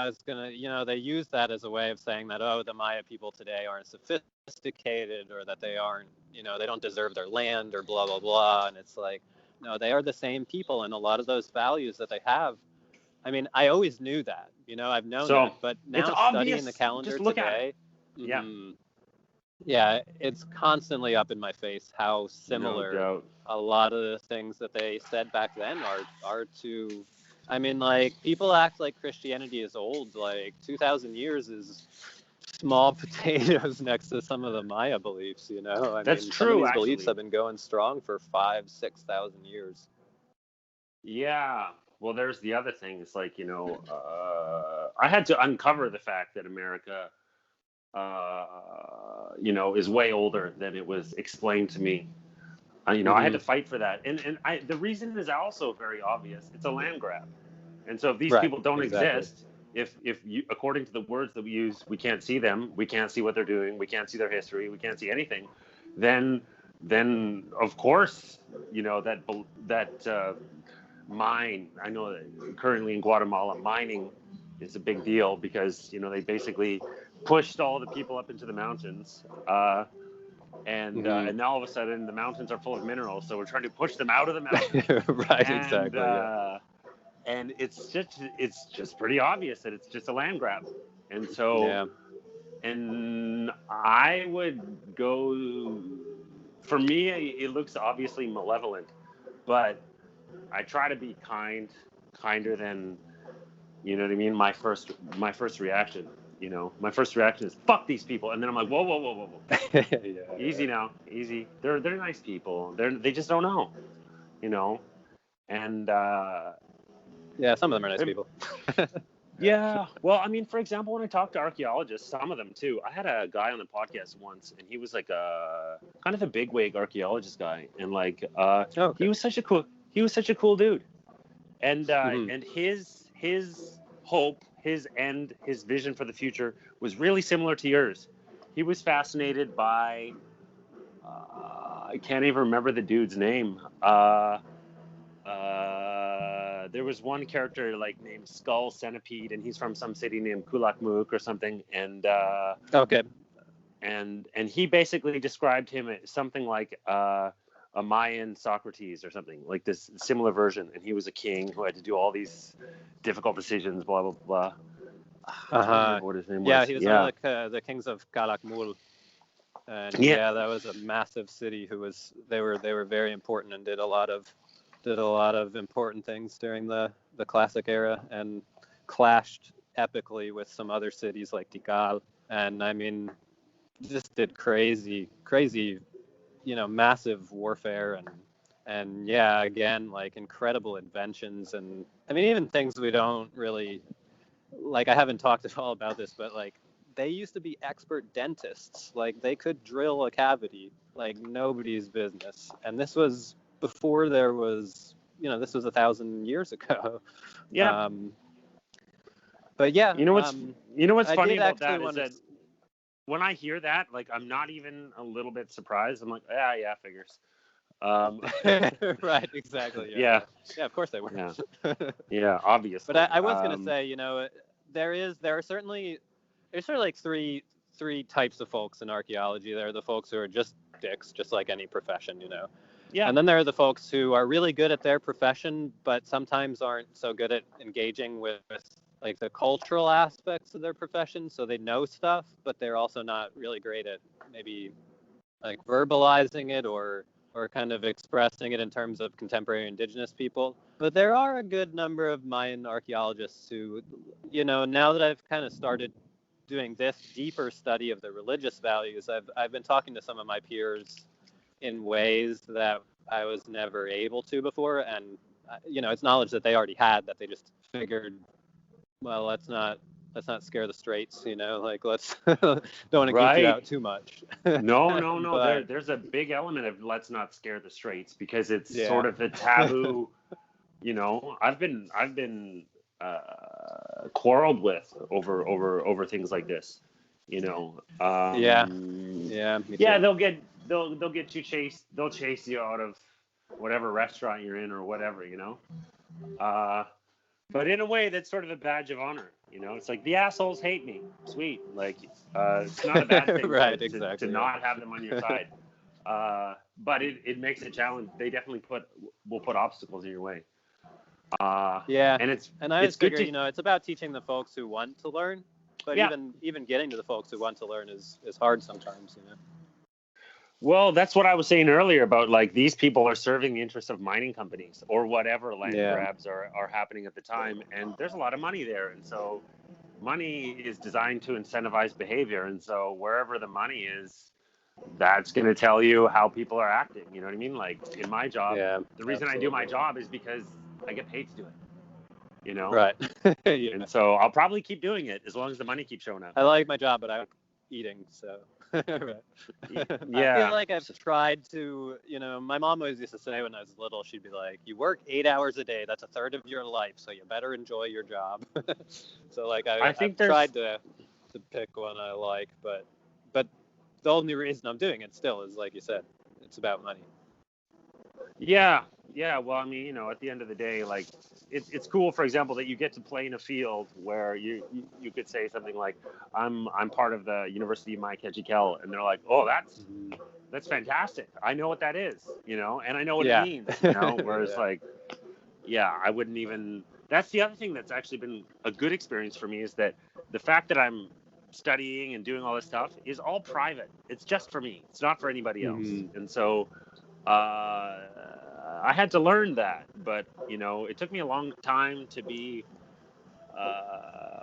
Speaker 2: It's gonna, you know, they use that as a way of saying that, oh, the Maya people today aren't sophisticated, or that they aren't, you know, they don't deserve their land, or blah blah blah. And it's like, no, they are the same people, and a lot of those values that they have. I mean, I always knew that, you know, I've known that, but
Speaker 1: it's
Speaker 2: now
Speaker 1: obvious.
Speaker 2: studying the calendar
Speaker 1: Just look
Speaker 2: today,
Speaker 1: at it.
Speaker 2: yeah, it's constantly up in my face how similar a lot of the things that they said back then are to. I mean, like, people act like Christianity is old. Like, 2,000 years is small potatoes next to some of the Maya beliefs, you know?
Speaker 1: That's
Speaker 2: mean,
Speaker 1: true,
Speaker 2: some of these
Speaker 1: actually.
Speaker 2: beliefs have been going strong for 5,000-6,000 years.
Speaker 1: Yeah. Well, there's the other thing. It's like, you know, I had to uncover the fact that America, you know, is way older than it was explained to me. You know, I had to fight for that. And the reason is also very obvious. It's a land grab. And so if these people don't exist, if you, according to the words that we use, we can't see them, we can't see what they're doing, we can't see their history, we can't see anything, then of course, you know, that mine, I know that currently in Guatemala, mining is a big deal because, you know, they basically pushed all the people up into the mountains. And now all of a sudden the mountains are full of minerals, so we're trying to push them out of the mountains.
Speaker 2: Right, exactly.
Speaker 1: And it's just pretty obvious that it's just a land grab. And so, and I would go, for me, it looks obviously malevolent, but I try to be kinder than, you know what I mean? My first reaction. You know, my first reaction is fuck these people, and then I'm like, whoa. Easy now, easy. They're nice people. They just don't know, you know, and
Speaker 2: yeah, some of them are nice people.
Speaker 1: Yeah. Well, I mean, for example, when I talk to archaeologists, some of them too. I had a guy on the podcast once, and he was like a kind of a bigwig archaeologist guy, and like
Speaker 2: Oh,
Speaker 1: he
Speaker 2: okay.
Speaker 1: was such a cool dude,
Speaker 2: Hmm.
Speaker 1: and his hope, his end, his vision for the future was really similar to yours. He was fascinated by I can't even remember the dude's name. There was one character like named Skull Centipede, and he's from some city named Kulakmuk or something,
Speaker 2: Okay.
Speaker 1: and he basically described him as something like a Mayan Socrates or something like this similar version, and he was a king who had to do all these difficult decisions, blah blah blah. I can't
Speaker 2: Uh-huh.
Speaker 1: remember what his name
Speaker 2: Yeah,
Speaker 1: was.
Speaker 2: he was one
Speaker 1: Yeah,
Speaker 2: of the kings of Kalakmul, and
Speaker 1: yeah,
Speaker 2: yeah, that was a massive city. They were very important and did a lot of important things during the classic era, and clashed epically with some other cities like Tikal. And I mean, just did crazy, massive warfare, and yeah, again, like incredible inventions. And I mean, even things we don't really like. I haven't talked at all about this, but like they used to be expert dentists. Like they could drill a cavity like nobody's business. And this was before there was, this was 1,000 years ago.
Speaker 1: yeah.
Speaker 2: Um, but yeah,
Speaker 1: You know what's you know what's
Speaker 2: I
Speaker 1: funny
Speaker 2: did
Speaker 1: about
Speaker 2: actually
Speaker 1: that is
Speaker 2: want to.
Speaker 1: that when I hear that, like I'm not even a little bit surprised. I'm like, yeah, figures. Um,
Speaker 2: Right, exactly. Yeah,
Speaker 1: yeah,
Speaker 2: yeah, yeah. Of course they were.
Speaker 1: yeah, yeah,
Speaker 2: But I,
Speaker 1: obviously.
Speaker 2: I was gonna say, there are certainly there's sort of like three types of folks in archaeology. There are the folks who are just dicks, just like any profession.
Speaker 1: Yeah,
Speaker 2: And then there are the folks who are really good at their profession, but sometimes aren't so good at engaging with like the cultural aspects of their profession. So they know stuff, but they're also not really great at maybe like verbalizing it or kind of expressing it in terms of contemporary indigenous people. But there are a good number of Mayan archaeologists who, now that I've kind of started doing this deeper study of the religious values, I've been talking to some of my peers in ways that I was never able to before, and it's knowledge that they already had that they just figured, well, let's not scare the straights, like let's don't want to geek you
Speaker 1: right.
Speaker 2: out too much.
Speaker 1: No.
Speaker 2: But
Speaker 1: There's a big element of let's not scare the straights because it's
Speaker 2: yeah.
Speaker 1: sort of a taboo. I've been quarreled with over things like this. You know,
Speaker 2: Yeah, yeah, me
Speaker 1: yeah,
Speaker 2: too.
Speaker 1: they'll get you chased. They'll chase you out of whatever restaurant you're in or whatever. Uh, but in a way that's sort of a badge of honor. It's like the assholes hate me. Sweet, like it's not a bad thing to
Speaker 2: Right,
Speaker 1: to
Speaker 2: exactly.
Speaker 1: not have them on your
Speaker 2: Yeah.
Speaker 1: side. But it makes a challenge. They definitely will put obstacles in your way.
Speaker 2: Yeah,
Speaker 1: And
Speaker 2: and I always
Speaker 1: it's good
Speaker 2: figure,
Speaker 1: to
Speaker 2: it's about teaching the folks who want to learn, but
Speaker 1: yeah.
Speaker 2: even getting to the folks who want to learn is hard sometimes.
Speaker 1: Well, that's what I was saying earlier about like these people are serving the interests of mining companies or whatever land
Speaker 2: Yeah,
Speaker 1: grabs are happening at the time, and there's a lot of money there, and so money is designed to incentivize behavior, and so wherever the money is, that's going to tell you how people are acting. You know what I mean? Like in my job,
Speaker 2: yeah,
Speaker 1: the reason I do my
Speaker 2: absolutely.
Speaker 1: job is because I get paid to do it.
Speaker 2: Right. Yeah.
Speaker 1: And so I'll probably keep doing it as long as the money keeps showing up.
Speaker 2: I like my job, but I like eating, so. Right. I feel
Speaker 1: Yeah.
Speaker 2: like I've tried to, my mom always used to say when I was little, she'd be like, "You work 8 hours a day. That's a third of your life, so you better enjoy your job." So like
Speaker 1: I
Speaker 2: I've
Speaker 1: think there's
Speaker 2: tried to pick one I like, but the only reason I'm doing it still is like you said, it's about money.
Speaker 1: Yeah, yeah. Well, I mean, at the end of the day, like it's cool, for example, that you get to play in a field where you could say something like, I'm part of the University of Maya Kaqchikel, and they're like, oh, that's fantastic. I know what that is, and I know what it
Speaker 2: Yeah.
Speaker 1: means, Whereas
Speaker 2: Yeah.
Speaker 1: like, yeah, I wouldn't even. That's the other thing that's actually been a good experience for me is that the fact that I'm studying and doing all this stuff is all private. It's just for me. It's not for anybody else,
Speaker 2: Mm-hmm.
Speaker 1: and so I had to learn that, but it took me a long time to be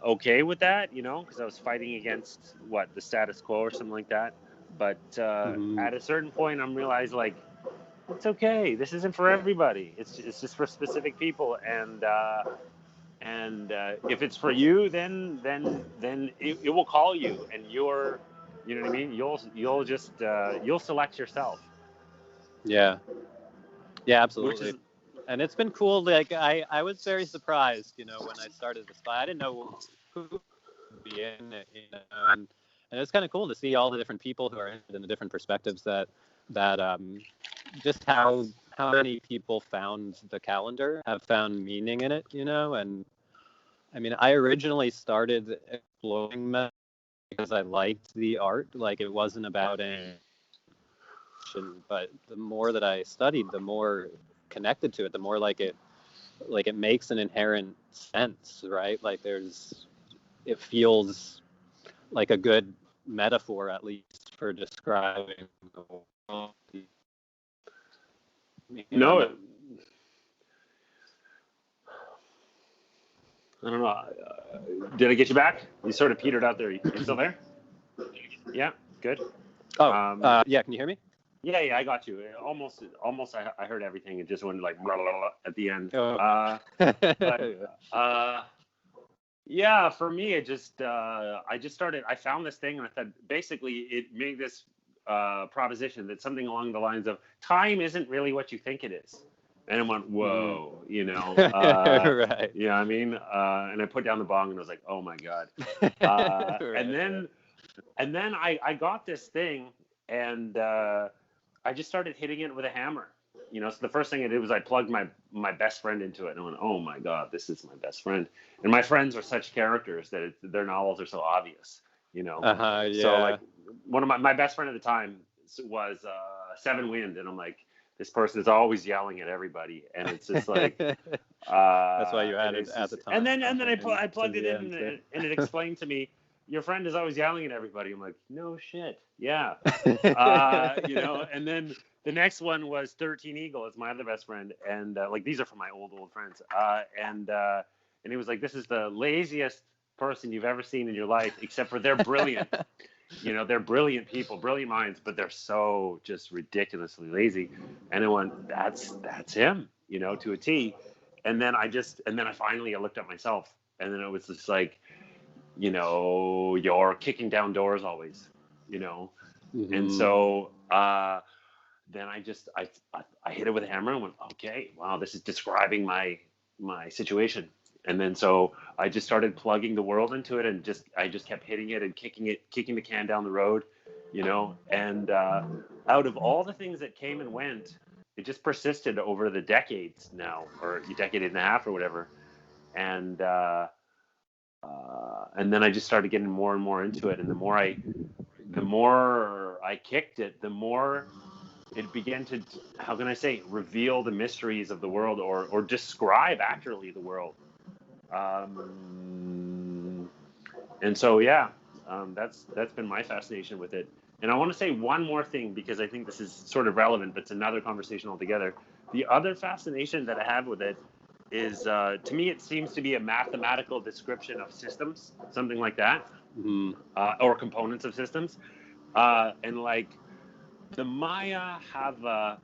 Speaker 1: okay with that, because I was fighting against the status quo or something like that. But
Speaker 2: Mm-hmm.
Speaker 1: at a certain point, I'm realized like it's okay. This isn't for everybody. It's just for specific people, and And if it's for you, then it will call you, and you know what I mean. You'll just you'll select yourself.
Speaker 2: Yeah. Yeah,
Speaker 1: Which
Speaker 2: absolutely.
Speaker 1: is
Speaker 2: And it's been cool. Like I was very surprised, when I started the spy. I didn't know who would be in it, and it's kind of cool to see all the different people who are in it and the different perspectives that just how many people found the calendar, have found meaning in it, and I mean, I originally started exploring that because I liked the art. Like it wasn't about any, but the more that I studied, the more connected to it, the more like it makes an inherent sense, right? Like it feels like a good metaphor, at least, for describing the world.
Speaker 1: no. I don't know. Did I get you back? You sort of petered out there. You still there? Yeah, good.
Speaker 2: Oh, yeah. Can you hear me?
Speaker 1: Yeah, I got you. Almost. I heard everything. It just went like blah, blah, blah at the end.
Speaker 2: Oh.
Speaker 1: But yeah, for me, I just started. I found this thing, and I thought basically it made this proposition that something along the lines of time isn't really what you think it is. And I went, whoa,
Speaker 2: Right.
Speaker 1: yeah, I mean, and I put down the bong and I was like, oh my God.
Speaker 2: Right.
Speaker 1: And then I got this thing, and I just started hitting it with a hammer. So the first thing I did was I plugged my best friend into it, and I went, oh my God, this is my best friend. And my friends are such characters that their novels are so obvious,
Speaker 2: Yeah.
Speaker 1: So like one of my best friend at the time was Seven Wind, and I'm like, this person is always yelling at everybody, and it's just like
Speaker 2: that's why you had it at the time.
Speaker 1: and then I plugged it in, and it explained to me, your friend is always yelling at everybody. I'm like, no shit, yeah. And then the next one was 13 Eagle. It's my other best friend, and like these are from my old friends. And he was like, this is the laziest person you've ever seen in your life, except for they're brilliant. They're brilliant people, brilliant minds, but they're so just ridiculously lazy. And I went, that's him, to a T. And then I finally looked at myself, and then it was just like, you're kicking down doors always,
Speaker 2: Mm-hmm.
Speaker 1: And so then I hit it with a hammer and went, okay, wow, this is describing my situation. And then so I just started plugging the world into it, and I just kept hitting it and kicking the can down the road, and out of all the things that came and went, it just persisted over the decades now, or a decade and a half or whatever. And then I just started getting more and more into it. And the more I kicked it, the more it began to, how can I say, reveal the mysteries of the world, or describe accurately the world. And so, yeah, that's been my fascination with it. And I want to say one more thing, because I think this is sort of relevant, but it's another conversation altogether. The other fascination that I have with it is, to me, it seems to be a mathematical description of systems, something like that, or components of systems. And like the Maya have a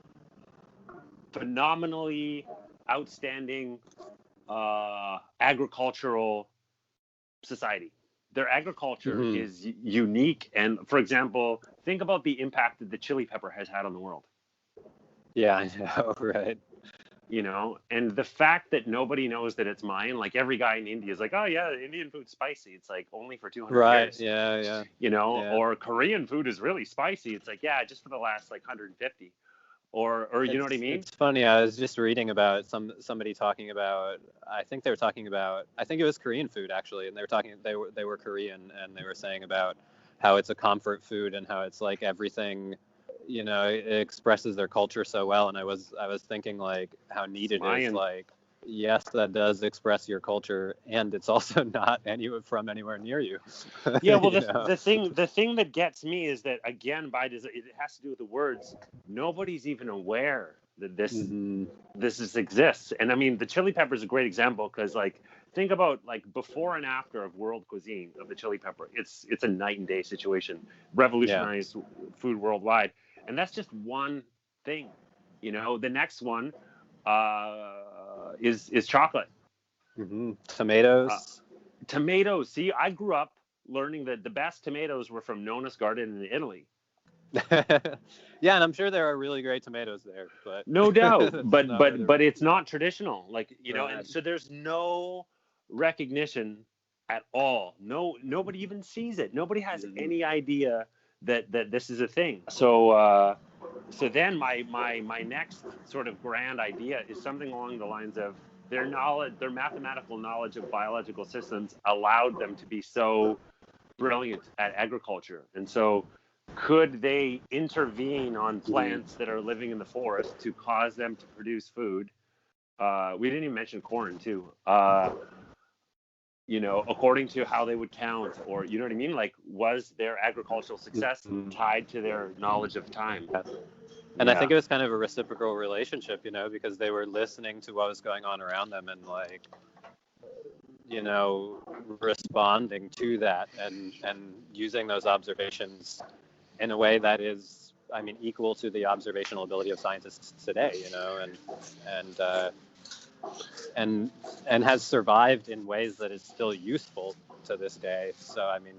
Speaker 1: phenomenally outstanding agricultural society. Their agriculture is unique. And for example, think about the impact that the chili pepper has had on the world.
Speaker 2: Yeah, I know, right.
Speaker 1: And the fact that nobody knows that it's Mayan, like every guy in India is like, oh yeah, Indian food's spicy. It's like only for 200 years.
Speaker 2: Yeah.
Speaker 1: Or Korean food is really spicy. It's like, yeah, just for the last like 150. Or you know what I mean?
Speaker 2: It's funny. I was just reading about somebody talking about. I think it was Korean food actually, and they were Korean, and they were saying about how it's a comfort food and how it's like everything, it expresses their culture so well. And I was thinking like how neat it is. Like, yes, that does express your culture, and it's also not from anywhere near you.
Speaker 1: Yeah, well, the thing that gets me is that, again, by design, it has to do with the words. Nobody's even aware that this exists. And I mean, the chili pepper is a great example, because like think about like before and after of world cuisine of the chili pepper. It's a night and day situation. Revolutionized food worldwide, and that's just one thing. The next one is chocolate.
Speaker 2: Tomatoes.
Speaker 1: Tomatoes. See, I grew up learning that the best tomatoes were from Nona's garden in Italy.
Speaker 2: Yeah, and I'm sure there are really great tomatoes there, but
Speaker 1: No doubt.
Speaker 2: that's not where
Speaker 1: But it's not traditional. Like, you know,
Speaker 2: Right.
Speaker 1: and so there's no recognition at all. Nobody even sees it. Nobody has any idea that this is a thing. So then my next sort of grand idea is something along the lines of their mathematical knowledge of biological systems allowed them to be so brilliant at agriculture. And so could they intervene on plants that are living in the forest to cause them to produce food? We didn't even mention corn too. You know, according to how they would count, or you know what I mean? Like, was their agricultural success tied to their knowledge of time?
Speaker 2: And I think it was kind of a reciprocal relationship, you know, because they were listening to what was going on around them and, like, you know, responding to that and using those observations in a way that is, I mean, equal to the observational ability of scientists today, you know, and has survived in ways that is still useful to this day. So, I mean,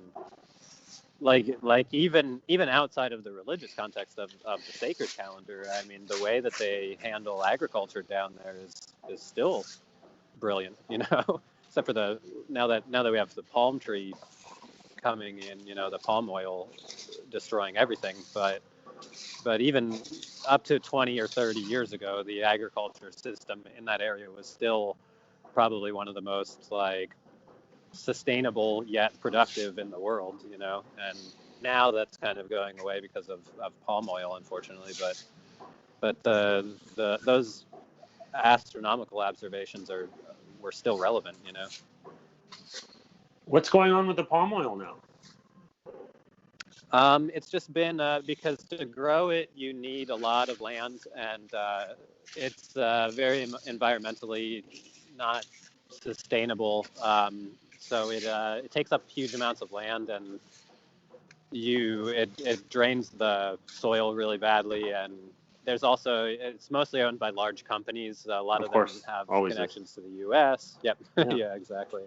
Speaker 2: like even outside of the religious context of the sacred calendar, I mean, the way that they handle agriculture down there is still brilliant, you know. Except for now that we have the palm tree coming in, you know, the palm oil destroying everything, but even up to 20 or 30 years ago, the agriculture system in that area was still probably one of the most, like, sustainable yet productive in the world, you know. And now that's kind of going away because of palm oil, unfortunately, but those astronomical observations were still relevant, you know.
Speaker 1: What's going on with the palm oil now?
Speaker 2: It's just been because to grow it, you need a lot of land, and it's very environmentally not sustainable. So it takes up huge amounts of land, and it drains the soil really badly. And there's also, it's mostly owned by large companies. A lot of them have connections to the U.S. Yep. Yeah, exactly.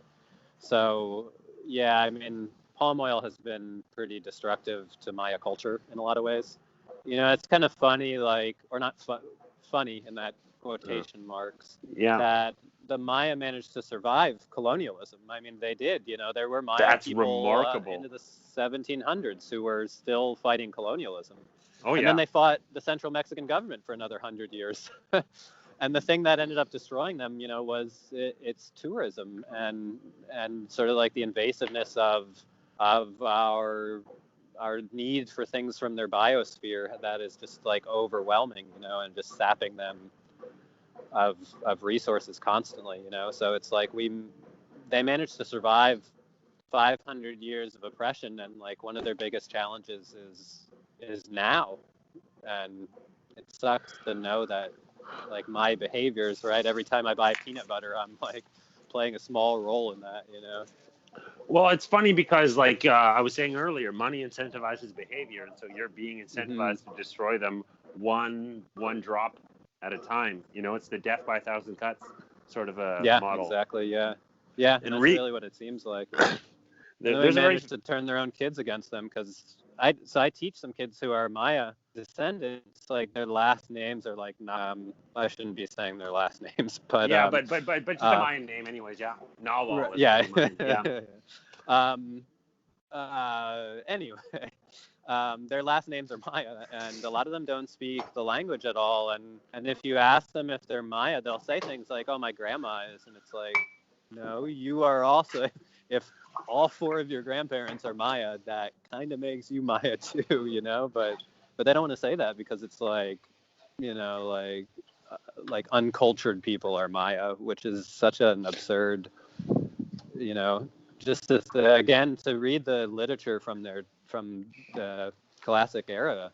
Speaker 2: So yeah, I mean, palm oil has been pretty destructive to Maya culture in a lot of ways. You know, it's kind of funny, like, or not funny in that quotation marks, that the Maya managed to survive colonialism. I mean, they did. You know, there were Maya people into the 1700s who were still fighting colonialism. And then they fought the Central Mexican government for another 100 years. And the thing that ended up destroying them, you know, was its tourism and sort of like the invasiveness of our need for things from their biosphere that is just, like, overwhelming, you know, and just sapping them of resources constantly, you know. So it's like they managed to survive 500 years of oppression, and, like, one of their biggest challenges is now, and it sucks to know that, like, my behaviors, right, every time I buy peanut butter, I'm, like, playing a small role in that, you know.
Speaker 1: Well, it's funny because, like I was saying earlier, money incentivizes behavior, and so you're being incentivized to destroy them one drop at a time. You know, it's the death by 1,000 cuts sort of a model.
Speaker 2: Yeah, exactly. Yeah, and that's really what it seems like. They managed to turn their own kids against them because I teach some kids who are Maya descendants, like, their last names are like, I shouldn't be saying their last names, but
Speaker 1: but just a Mayan name anyways, Nawal.
Speaker 2: Anyway, their last names are Maya, and a lot of them don't speak the language at all, and if you ask them if they're Maya, they'll say things like, oh, my grandma is, and it's like, no, you are also. If all four of your grandparents are Maya, that kind of makes you Maya too, you know, but they don't want to say that because it's like, you know, like uncultured people are Maya, which is such an absurd, you know, just again, to read the literature from the classic era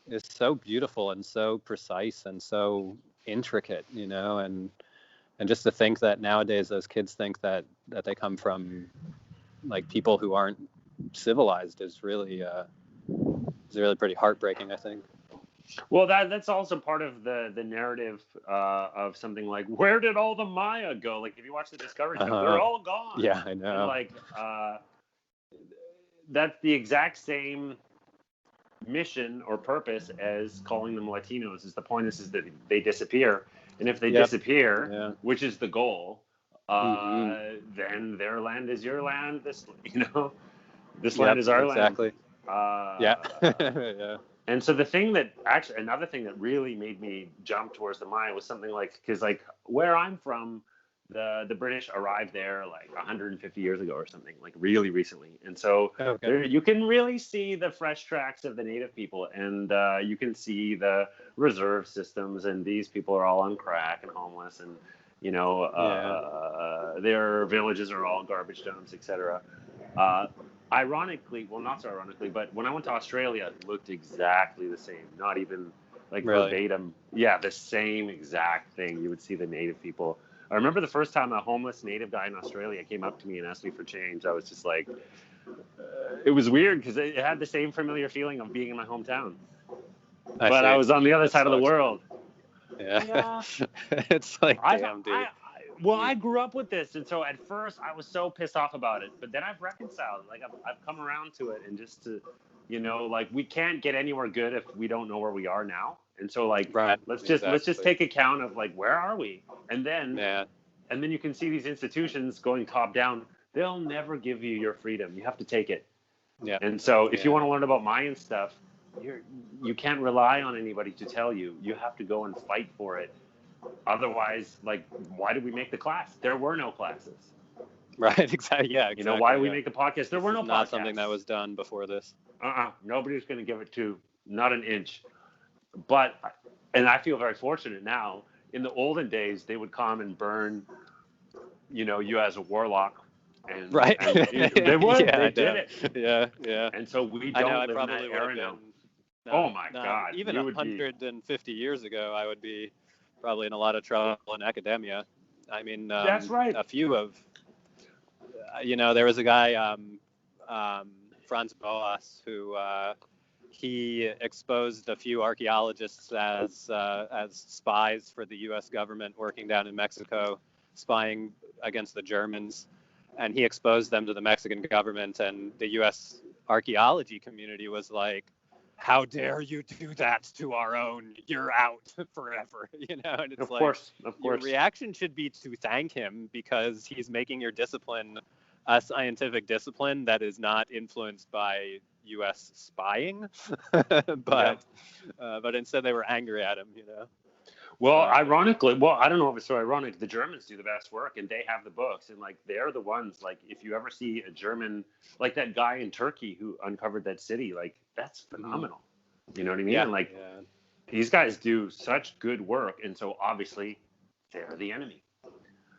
Speaker 2: is so beautiful and so precise and so intricate, you know, and just to think that nowadays those kids think that they come from, like, people who aren't civilized is really pretty heartbreaking, I think.
Speaker 1: Well, that's also part of the narrative of something like, where did all the Maya go? Like if you watch the Discovery Channel, they're all gone.
Speaker 2: Yeah, I
Speaker 1: And
Speaker 2: know.
Speaker 1: like that's the exact same mission or purpose as calling them Latinos. Is the point is that they disappear, and if they disappear, which is the goal, then their land is your land. This land is our land.
Speaker 2: Exactly. Yeah.
Speaker 1: And so the thing that actually, another thing that really made me jump towards the Maya was something like, because like where I'm from, the British arrived there like 150 years ago or something, like really recently. And so there, you can really see the fresh tracks of the native people, and you can see the reserve systems, and these people are all on crack and homeless, and their villages are all garbage dumps, etc. Ironically, well, not so ironically, but when I went to Australia, it looked exactly the same. Not even like verbatim. Yeah, the same exact thing. You would see the native people. I remember the first time a homeless native guy in Australia came up to me and asked me for change. I was just like, it was weird because it had the same familiar feeling of being in my hometown. But I was on the other side of the world.
Speaker 2: Yeah. It's like, damn, dude.
Speaker 1: I grew up with this, and so at first I was so pissed off about it, but then I've reconciled. Like I've come around to it, and just to, like we can't get anywhere good if we don't know where we are now. And so like, let's just take account of like, where are we? And then you can see these institutions going top down. They'll never give you your freedom. You have to take it. Yeah. And so if you want to learn about Mayan stuff, you can't rely on anybody to tell you. You have to go and fight for it. Otherwise, like, why did we make the class? There were no classes.
Speaker 2: Right, exactly. Yeah, exactly.
Speaker 1: Why did we make a podcast? There were no podcasts.
Speaker 2: Not something that was done before this.
Speaker 1: Nobody's going to give it to, not an inch. But, and I feel very fortunate now. In the olden days, they would come and burn, you as a warlock. And,
Speaker 2: right.
Speaker 1: And they would. They did it.
Speaker 2: Yeah.
Speaker 1: And so we don't live in that era now. Oh my God.
Speaker 2: Even 150 years ago, I would be probably in a lot of trouble in academia. I mean,
Speaker 1: that's right.
Speaker 2: A few of, there was a guy, Franz Boas, who he exposed a few archaeologists as spies for the U.S. government working down in Mexico, spying against the Germans, and he exposed them to the Mexican government, and the U.S. archaeology community was like, how dare you do that to our own? You're out forever, And it's
Speaker 1: of course.
Speaker 2: Your reaction should be to thank him because he's making your discipline a scientific discipline that is not influenced by U.S. spying, but instead they were angry at him,
Speaker 1: Well, ironically, I don't know if it's so ironic. The Germans do the best work, and they have the books, and like they're the ones. Like, if you ever see a German, like that guy in Turkey who uncovered that city, like that's phenomenal. You know what I mean?
Speaker 2: Yeah.
Speaker 1: These guys do such good work, and so obviously they're the enemy.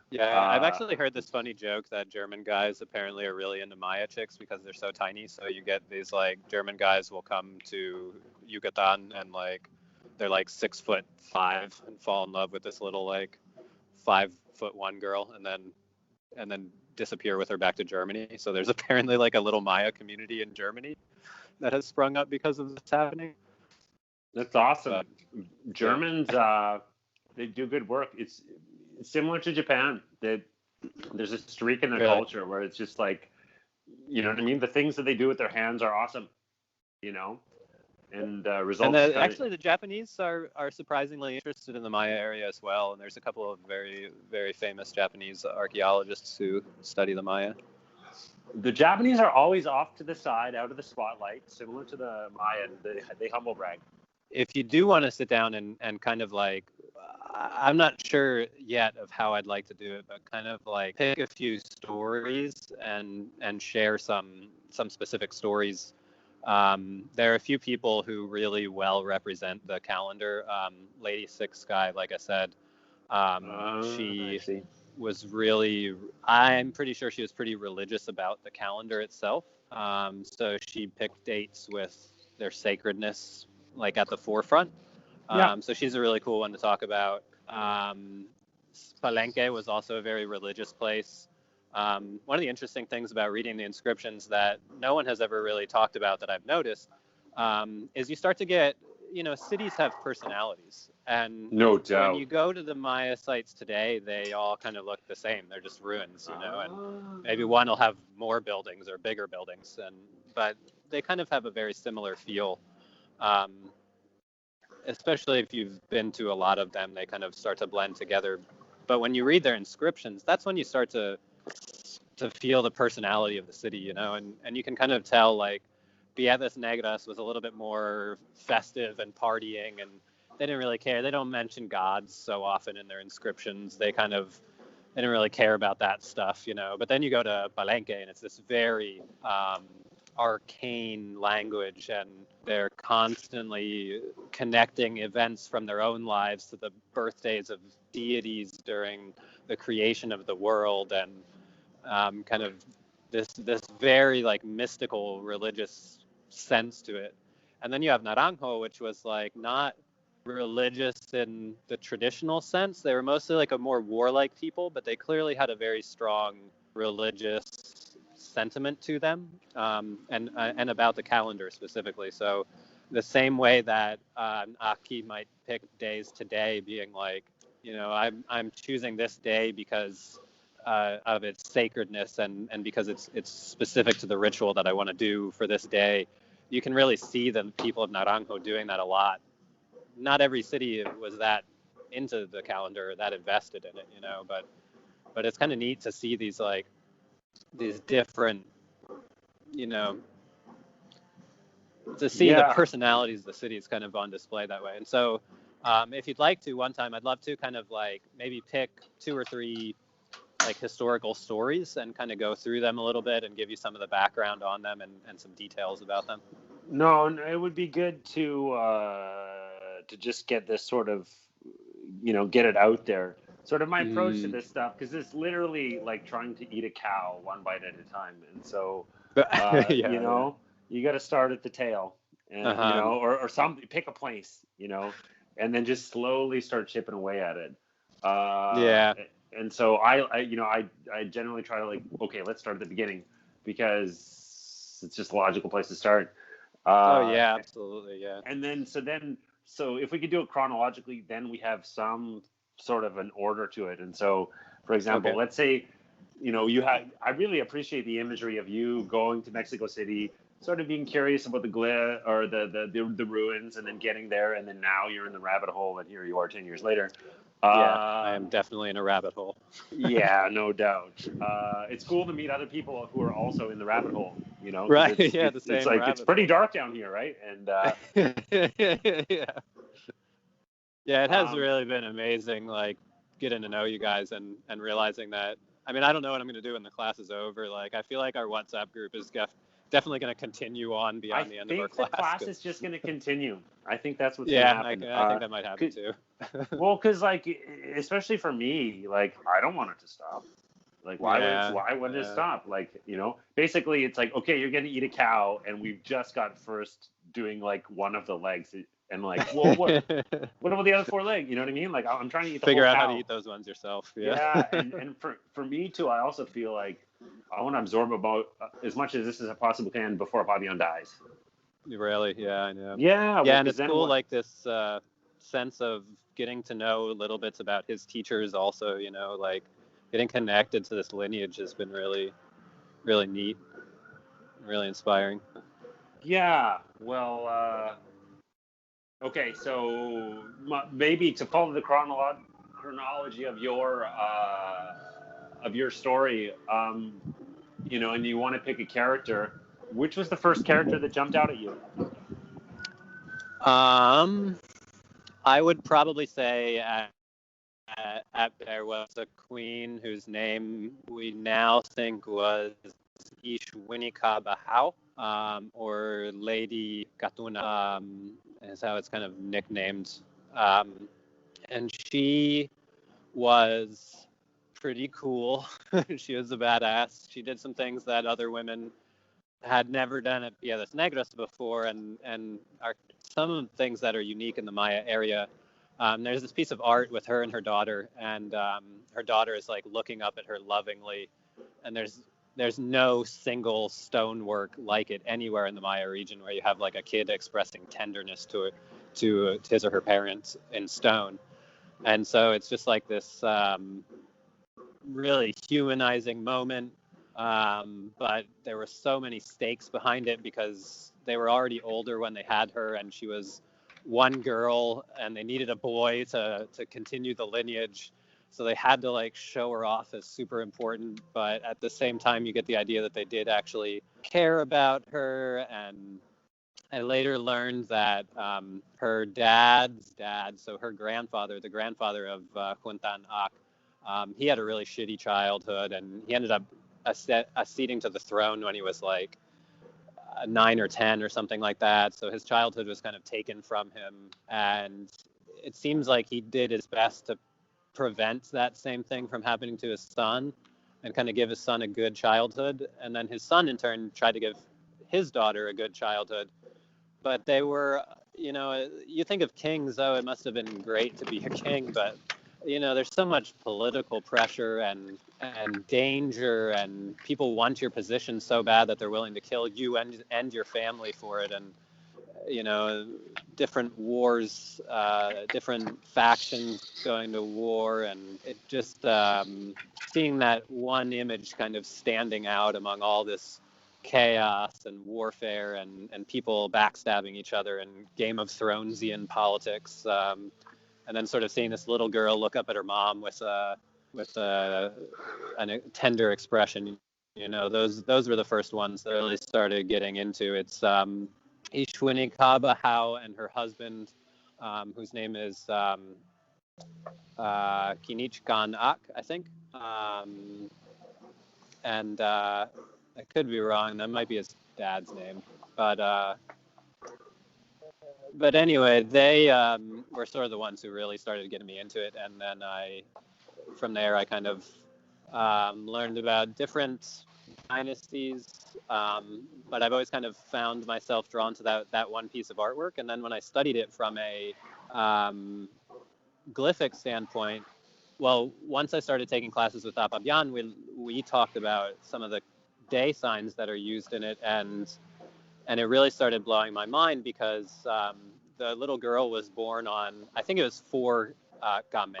Speaker 2: Yeah, I've actually heard this funny joke that German guys apparently are really into Maya chicks because they're so tiny. So you get these like German guys will come to Yucatan and like they're like 6'5" and fall in love with this little like 5'1" girl and then disappear with her back to Germany. So there's apparently like a little Maya community in Germany that has sprung up because of this happening.
Speaker 1: That's awesome. Germans, they do good work. It's similar to Japan. That there's a streak in their culture where it's just like, you know what I mean? The things that they do with their hands are awesome, and results.
Speaker 2: And actually, the Japanese are surprisingly interested in the Maya area as well. And there's a couple of very, very famous Japanese archaeologists who study the Maya.
Speaker 1: The Japanese are always off to the side, out of the spotlight, similar to the Mayan. They humble brag.
Speaker 2: If you do want to sit down and kind of like, I'm not sure yet of how I'd like to do it, but kind of like pick a few stories and share some specific stories. There are a few people who really well represent the calendar. Lady Six Sky, like I said, she was really, I'm pretty sure she was pretty religious about the calendar itself. So she picked dates with their sacredness like at the forefront. So she's a really cool one to talk about. Palenque was also a very religious place. One of the interesting things about reading the inscriptions that no one has ever really talked about that I've noticed is you start to get, cities have personalities, and
Speaker 1: No
Speaker 2: when
Speaker 1: doubt.
Speaker 2: you go to the Maya sites today, they all kind of look the same. They're just ruins, and maybe one will have more buildings or bigger buildings, but they kind of have a very similar feel. Um, Especially if you've been to a lot of them, they kind of start to blend together. But when you read their inscriptions, that's when you start to feel the personality of the city, and you can kind of tell like Piedras Negras was a little bit more festive and partying, and they didn't really care. They don't mention gods so often in their inscriptions. They didn't really care about that stuff, But then you go to Palenque, and it's this very arcane language, and they're constantly connecting events from their own lives to the birthdays of deities during the creation of the world, and kind of this very like mystical religious sense to it. And then you have Naranjo, which was like not religious in the traditional sense. They were mostly like a more warlike people, but they clearly had a very strong religious sentiment to them, and about the calendar specifically. So the same way that Aki might pick days today, being like, I'm choosing this day because of its sacredness, and because it's specific to the ritual that I want to do for this day. You can really see the people of Naranjo doing that a lot. Not every city was that into the calendar, that invested in it, but it's kind of neat to see these different, you know, to see the
Speaker 1: Yeah.
Speaker 2: personalities of the city is kind of on display that way. And so if you'd like to, one time, I'd love to kind of like maybe pick 2 or 3 like historical stories and kind of go through them a little bit and give you some of the background on them and some details about them.
Speaker 1: No, it would be good to just get this sort of, get it out there. Sort of my approach to this stuff, because it's literally like trying to eat a cow one bite at a time, and so
Speaker 2: Yeah.
Speaker 1: you got to start at the tail, and or something, pick a place, and then just slowly start chipping away at it.
Speaker 2: Yeah.
Speaker 1: And so I generally try to like, okay, let's start at the beginning, because it's just a logical place to start.
Speaker 2: Oh yeah, absolutely, yeah.
Speaker 1: And then so if we could do it chronologically, then we have some sort of an order to it. And so, for example,
Speaker 2: Okay.
Speaker 1: let's say, I really appreciate the imagery of you going to Mexico City, sort of being curious about the glyph or the ruins, and then getting there, and then now you're in the rabbit hole, and here you are 10 years later.
Speaker 2: Yeah, I am definitely in a rabbit hole.
Speaker 1: Yeah, no doubt. It's cool to meet other people who are also in the rabbit hole, 'cause
Speaker 2: Right,
Speaker 1: it's,
Speaker 2: yeah, the
Speaker 1: it's
Speaker 2: same
Speaker 1: like, it's
Speaker 2: rabbit
Speaker 1: pretty
Speaker 2: hole.
Speaker 1: dark down here, right? And
Speaker 2: yeah, it has really been amazing, like getting to know you guys and realizing that. I mean, I don't know what I'm going to do when the class is over. Like, I feel like our WhatsApp group is definitely going to continue on beyond the end of our class.
Speaker 1: I think the class is just going to continue. I think that's what's
Speaker 2: yeah,
Speaker 1: going to happen.
Speaker 2: I think that might happen too.
Speaker 1: Well, because like, especially for me, like, I don't want it to stop. Like, why would it stop? Like, basically it's like, okay, you're going to eat a cow, and we've just got first doing like one of the legs, and like, well, what about the other 4 legs? You know what I mean? Like, I'm trying to eat the
Speaker 2: Figure
Speaker 1: whole
Speaker 2: out
Speaker 1: cow.
Speaker 2: how to eat those ones yourself.
Speaker 1: Yeah, and for me too, I also feel like I want to absorb about as much as this as I possibly can before Pabian dies.
Speaker 2: Really? Yeah, I know.
Speaker 1: Yeah,
Speaker 2: Yeah, and it's cool, like this sense of getting to know little bits about his teachers also, like getting connected to this lineage has been really, really neat, really inspiring.
Speaker 1: Yeah, well, okay, so maybe to follow the chronology of your story, and you want to pick a character, which was the first character that jumped out at you?
Speaker 2: I would probably say there was a queen whose name we now think was Ishwinika Bahau, or Lady Katuna, is how it's kind of nicknamed. And she was pretty cool. She was a badass. She did some things that other women had never done at Piedras Negras before, and are some of the things that are unique in the Maya area. There's this piece of art with her and her daughter, and her daughter is like looking up at her lovingly, and there's no single stonework like it anywhere in the Maya region where you have like a kid expressing tenderness to to his or her parents in stone. And so it's just like this really humanizing moment. But there were so many stakes behind it because they were already older when they had her, and she was one girl, and they needed a boy to continue the lineage. So they had to like show her off as super important, but at the same time, you get the idea that they did actually care about her. And I later learned that her dad's dad, so her grandfather, the grandfather of Khuntan Ak, he had a really shitty childhood, and he ended up acceding to the throne when he was like 9 or 10 or something like that. So his childhood was kind of taken from him, and it seems like he did his best to prevent that same thing from happening to his son and kind of give his son a good childhood. And then his son, in turn, tried to give his daughter a good childhood. But they were, you think of kings, oh, it must have been great to be a king, but there's so much political pressure and danger, and people want your position so bad that they're willing to kill you and your family for it. And different wars, different factions going to war, and it just seeing that one image kind of standing out among all this chaos and warfare and people backstabbing each other and Game of Thronesian politics, and then sort of seeing this little girl look up at her mom with a tender expression. Those were the first ones that really started getting into. It's Ishwini Kaba Howe and her husband, whose name is Kinich Khan Ak, I think. And I could be wrong. That might be his dad's name. But anyway, they were sort of the ones who really started getting me into it. And then from there, I kind of learned about different dynasties, but I've always kind of found myself drawn to that one piece of artwork. And then when I studied it from a glyphic standpoint, well, once I started taking classes with Apabyan, we talked about some of the day signs that are used in it, and it really started blowing my mind because the little girl was born on, I think it was 4 Game.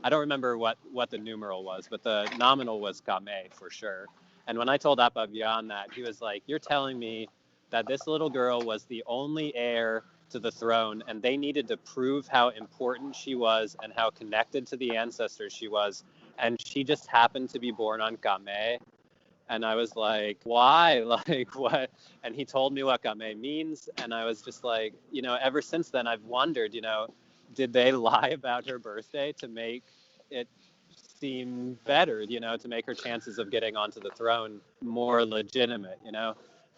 Speaker 2: I don't remember what the numeral was, but the nominal was Game for sure. And when I told Apabyan that, he was like, "You're telling me that this little girl was the only heir to the throne, and they needed to prove how important she was and how connected to the ancestors she was, and she just happened to be born on Game?" And I was like, "Why? Like, what?" And he told me what Game means, and I was just like, ever since then, I've wondered, did they lie about her birthday to make it seem better, to make her chances of getting onto the throne more legitimate,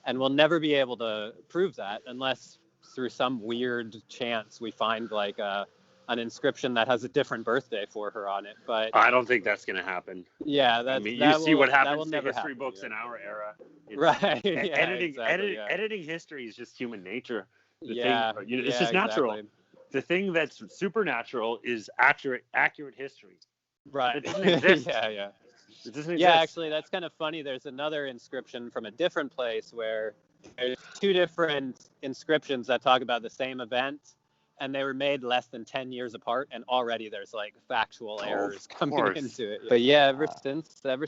Speaker 2: And we'll never be able to prove that unless through some weird chance we find like an inscription that has a different birthday for her on it. But
Speaker 1: I don't think that's going to happen.
Speaker 2: Yeah,
Speaker 1: you see what happens to
Speaker 2: never
Speaker 1: history
Speaker 2: happen,
Speaker 1: books in our era.
Speaker 2: Right. Yeah,
Speaker 1: Editing history is just human nature. It's just natural.
Speaker 2: Exactly.
Speaker 1: The thing that's supernatural is accurate history.
Speaker 2: Right.
Speaker 1: It doesn't exist.
Speaker 2: Yeah.
Speaker 1: It doesn't exist.
Speaker 2: Yeah, actually, that's kind of funny. There's another inscription from a different place where there's 2 different inscriptions that talk about the same event, and they were made less than 10 years apart, and already there's like factual errors coming into it. But yeah, ever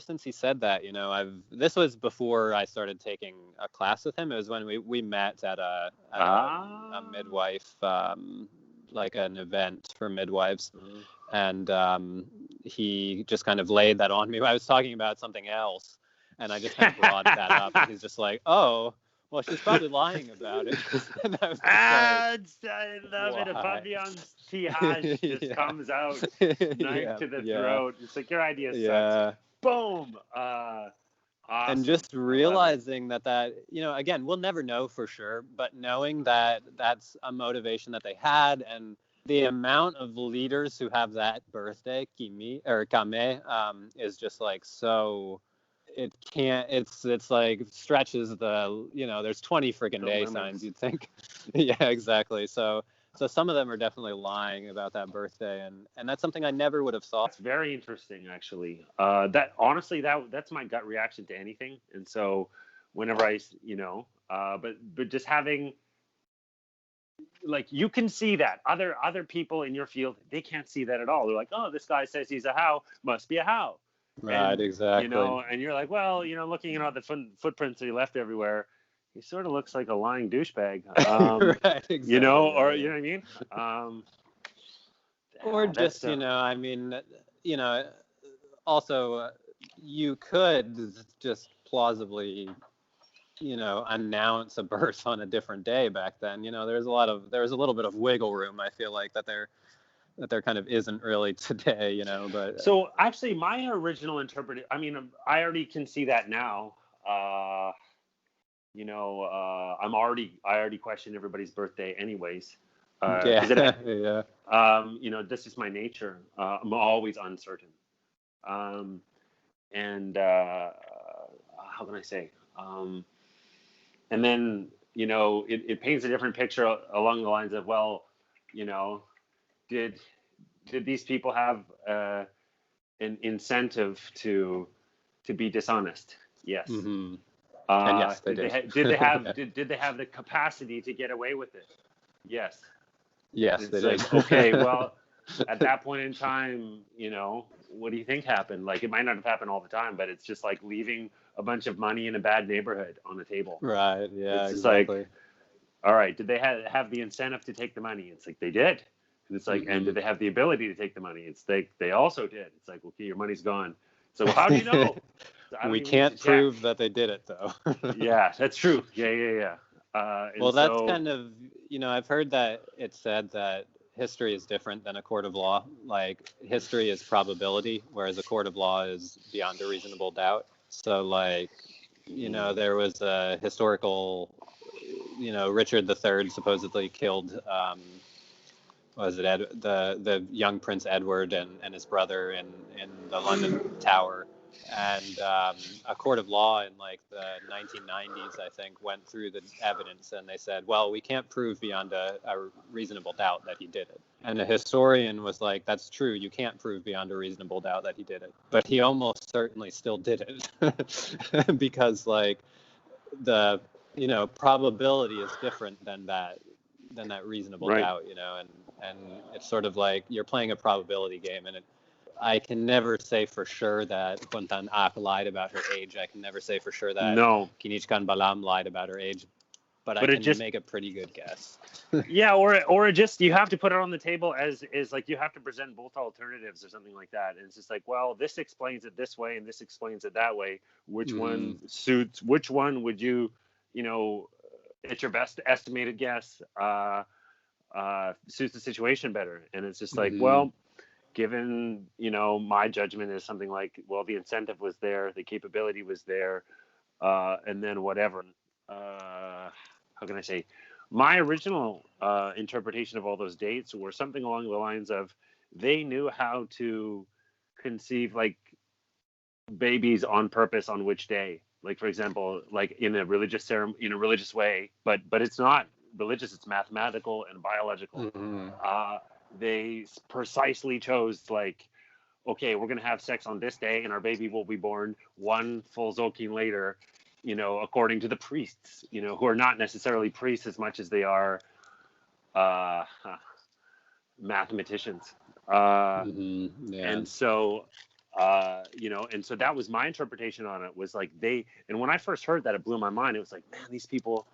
Speaker 2: since he said that, this was before I started taking a class with him. It was when we met at a midwife, like an event for midwives. And he just kind of laid that on me. I was talking about something else, and I just kind of brought that up. And he's just like, "Oh, well, she's probably lying about it." And I was just
Speaker 1: I love it. Apabyan's tihaj just comes out knife to the throat. It's like, your idea sucks. Boom. Awesome.
Speaker 2: And just realizing that again, we'll never know for sure, but knowing that that's a motivation that they had, and the amount of leaders who have that birthday, Kame, is just like so. It's like stretches the, there's 20 freaking day signs, you'd think. Yeah, exactly. So some of them are definitely lying about that birthday, and that's something I never would have thought.
Speaker 1: That's very interesting, actually. That honestly, that's my gut reaction to anything. And so whenever I, but just having like you can see that other people in your field, they can't see that at all. They're like, oh, this guy says he's a how, must be a how.
Speaker 2: Right,
Speaker 1: And,
Speaker 2: exactly.
Speaker 1: and you're like, well, looking at all the footprints that he left everywhere, he sort of looks like a lying douchebag.
Speaker 2: Right, exactly.
Speaker 1: Or
Speaker 2: yeah.
Speaker 1: you know what I mean?
Speaker 2: Or just, I mean, also you could just plausibly, announce a birth on a different day back then. There was a little bit of wiggle room, I feel like, that there kind of isn't really today, but
Speaker 1: So actually my original interpretation, I mean, I already can see that now. I already question everybody's birthday anyways.
Speaker 2: yeah.
Speaker 1: This is my nature. I'm always uncertain. And how can I say? And then, it paints a different picture along the lines of, well, did these people have an incentive to be dishonest? Yes.
Speaker 2: Mm-hmm. And yes, they did.
Speaker 1: Did they have the capacity to get away with it? Yes.
Speaker 2: Yes, they did.
Speaker 1: Okay, well, at that point in time, what do you think happened? Like, it might not have happened all the time, but it's just like leaving a bunch of money in a bad neighborhood on the table.
Speaker 2: Right. Yeah.
Speaker 1: It's just
Speaker 2: exactly.
Speaker 1: like, all right, did they have the incentive to take the money? It's like they did. And it's like,
Speaker 2: Mm-hmm.
Speaker 1: and did they have the ability to take the money? It's like they also did. It's like, okay, your money's gone. So how do you know?
Speaker 2: We can't prove that they did it, though.
Speaker 1: Yeah, that's true. Yeah.
Speaker 2: Well, that's kind of, I've heard that it's said that history is different than a court of law. Like, history is probability, whereas a court of law is beyond a reasonable doubt. So, like, there was a historical, Richard III supposedly killed, the young Prince Edward and his brother in the London Tower. And a court of law in like the 1990s, I think, went through the evidence and they said, well, we can't prove beyond a reasonable doubt that he did it. And the historian was like, that's true. You can't prove beyond a reasonable doubt that he did it. But he almost certainly still did it because like the, probability is different than that reasonable doubt, and it's sort of like you're playing a probability game, and I can never say for sure that Kuntan Ak lied about her age. I can never say for sure that Kinichkan Balam lied about her age, but I can make a pretty good guess.
Speaker 1: Yeah, or just you have to put it on the table as like you have to present both alternatives or something like that. And it's just like, well, this explains it this way and this explains it that way. Which one suits? Which one would you, it's your best estimated guess, suits the situation better? And it's just like, well, given, my judgment is something like, well, the incentive was there, the capability was there, and then whatever. How can I say? My original interpretation of all those dates were something along the lines of they knew how to conceive like babies on purpose on which day. Like, for example, like in a religious ceremony, in a religious way, but it's not religious, it's mathematical and biological. They precisely chose like, okay, we're going to have sex on this day and our baby will be born one full Zokin later, according to the priests, who are not necessarily priests as much as they are mathematicians. And so, and so that was my interpretation on it, was like and when I first heard that, it blew my mind. It was like, man, these people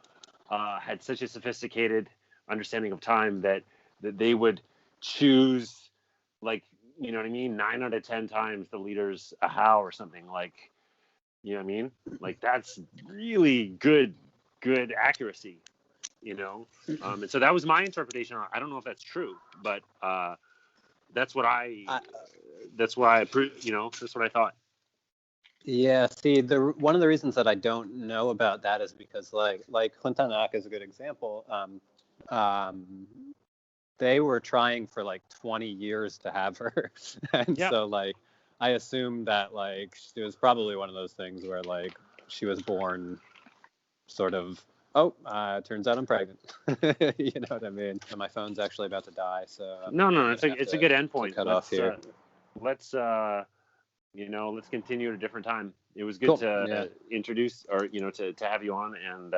Speaker 1: had such a sophisticated understanding of time that they would choose, like, 9 out of 10 times the leader's a how or something, like, you know what I mean? Like, that's really good accuracy, and so that was my interpretation. I don't know if that's true, but that's what that's what I thought.
Speaker 2: Yeah, see, one of the reasons that I don't know about that is because like Kuntan Ak is a good example. They were trying for like 20 years to have her, and so like I assume that like it was probably one of those things where like she was born sort of, turns out I'm pregnant. You know what I mean? And my phone's actually about to die, so
Speaker 1: no, it's a good endpoint.
Speaker 2: Cut off here.
Speaker 1: Let's continue at a different time. It was good to introduce, or to have you on, and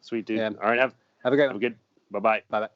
Speaker 1: sweet dude. Yeah. All right, have a great one. Have a good. Bye-bye.
Speaker 2: Bye-bye.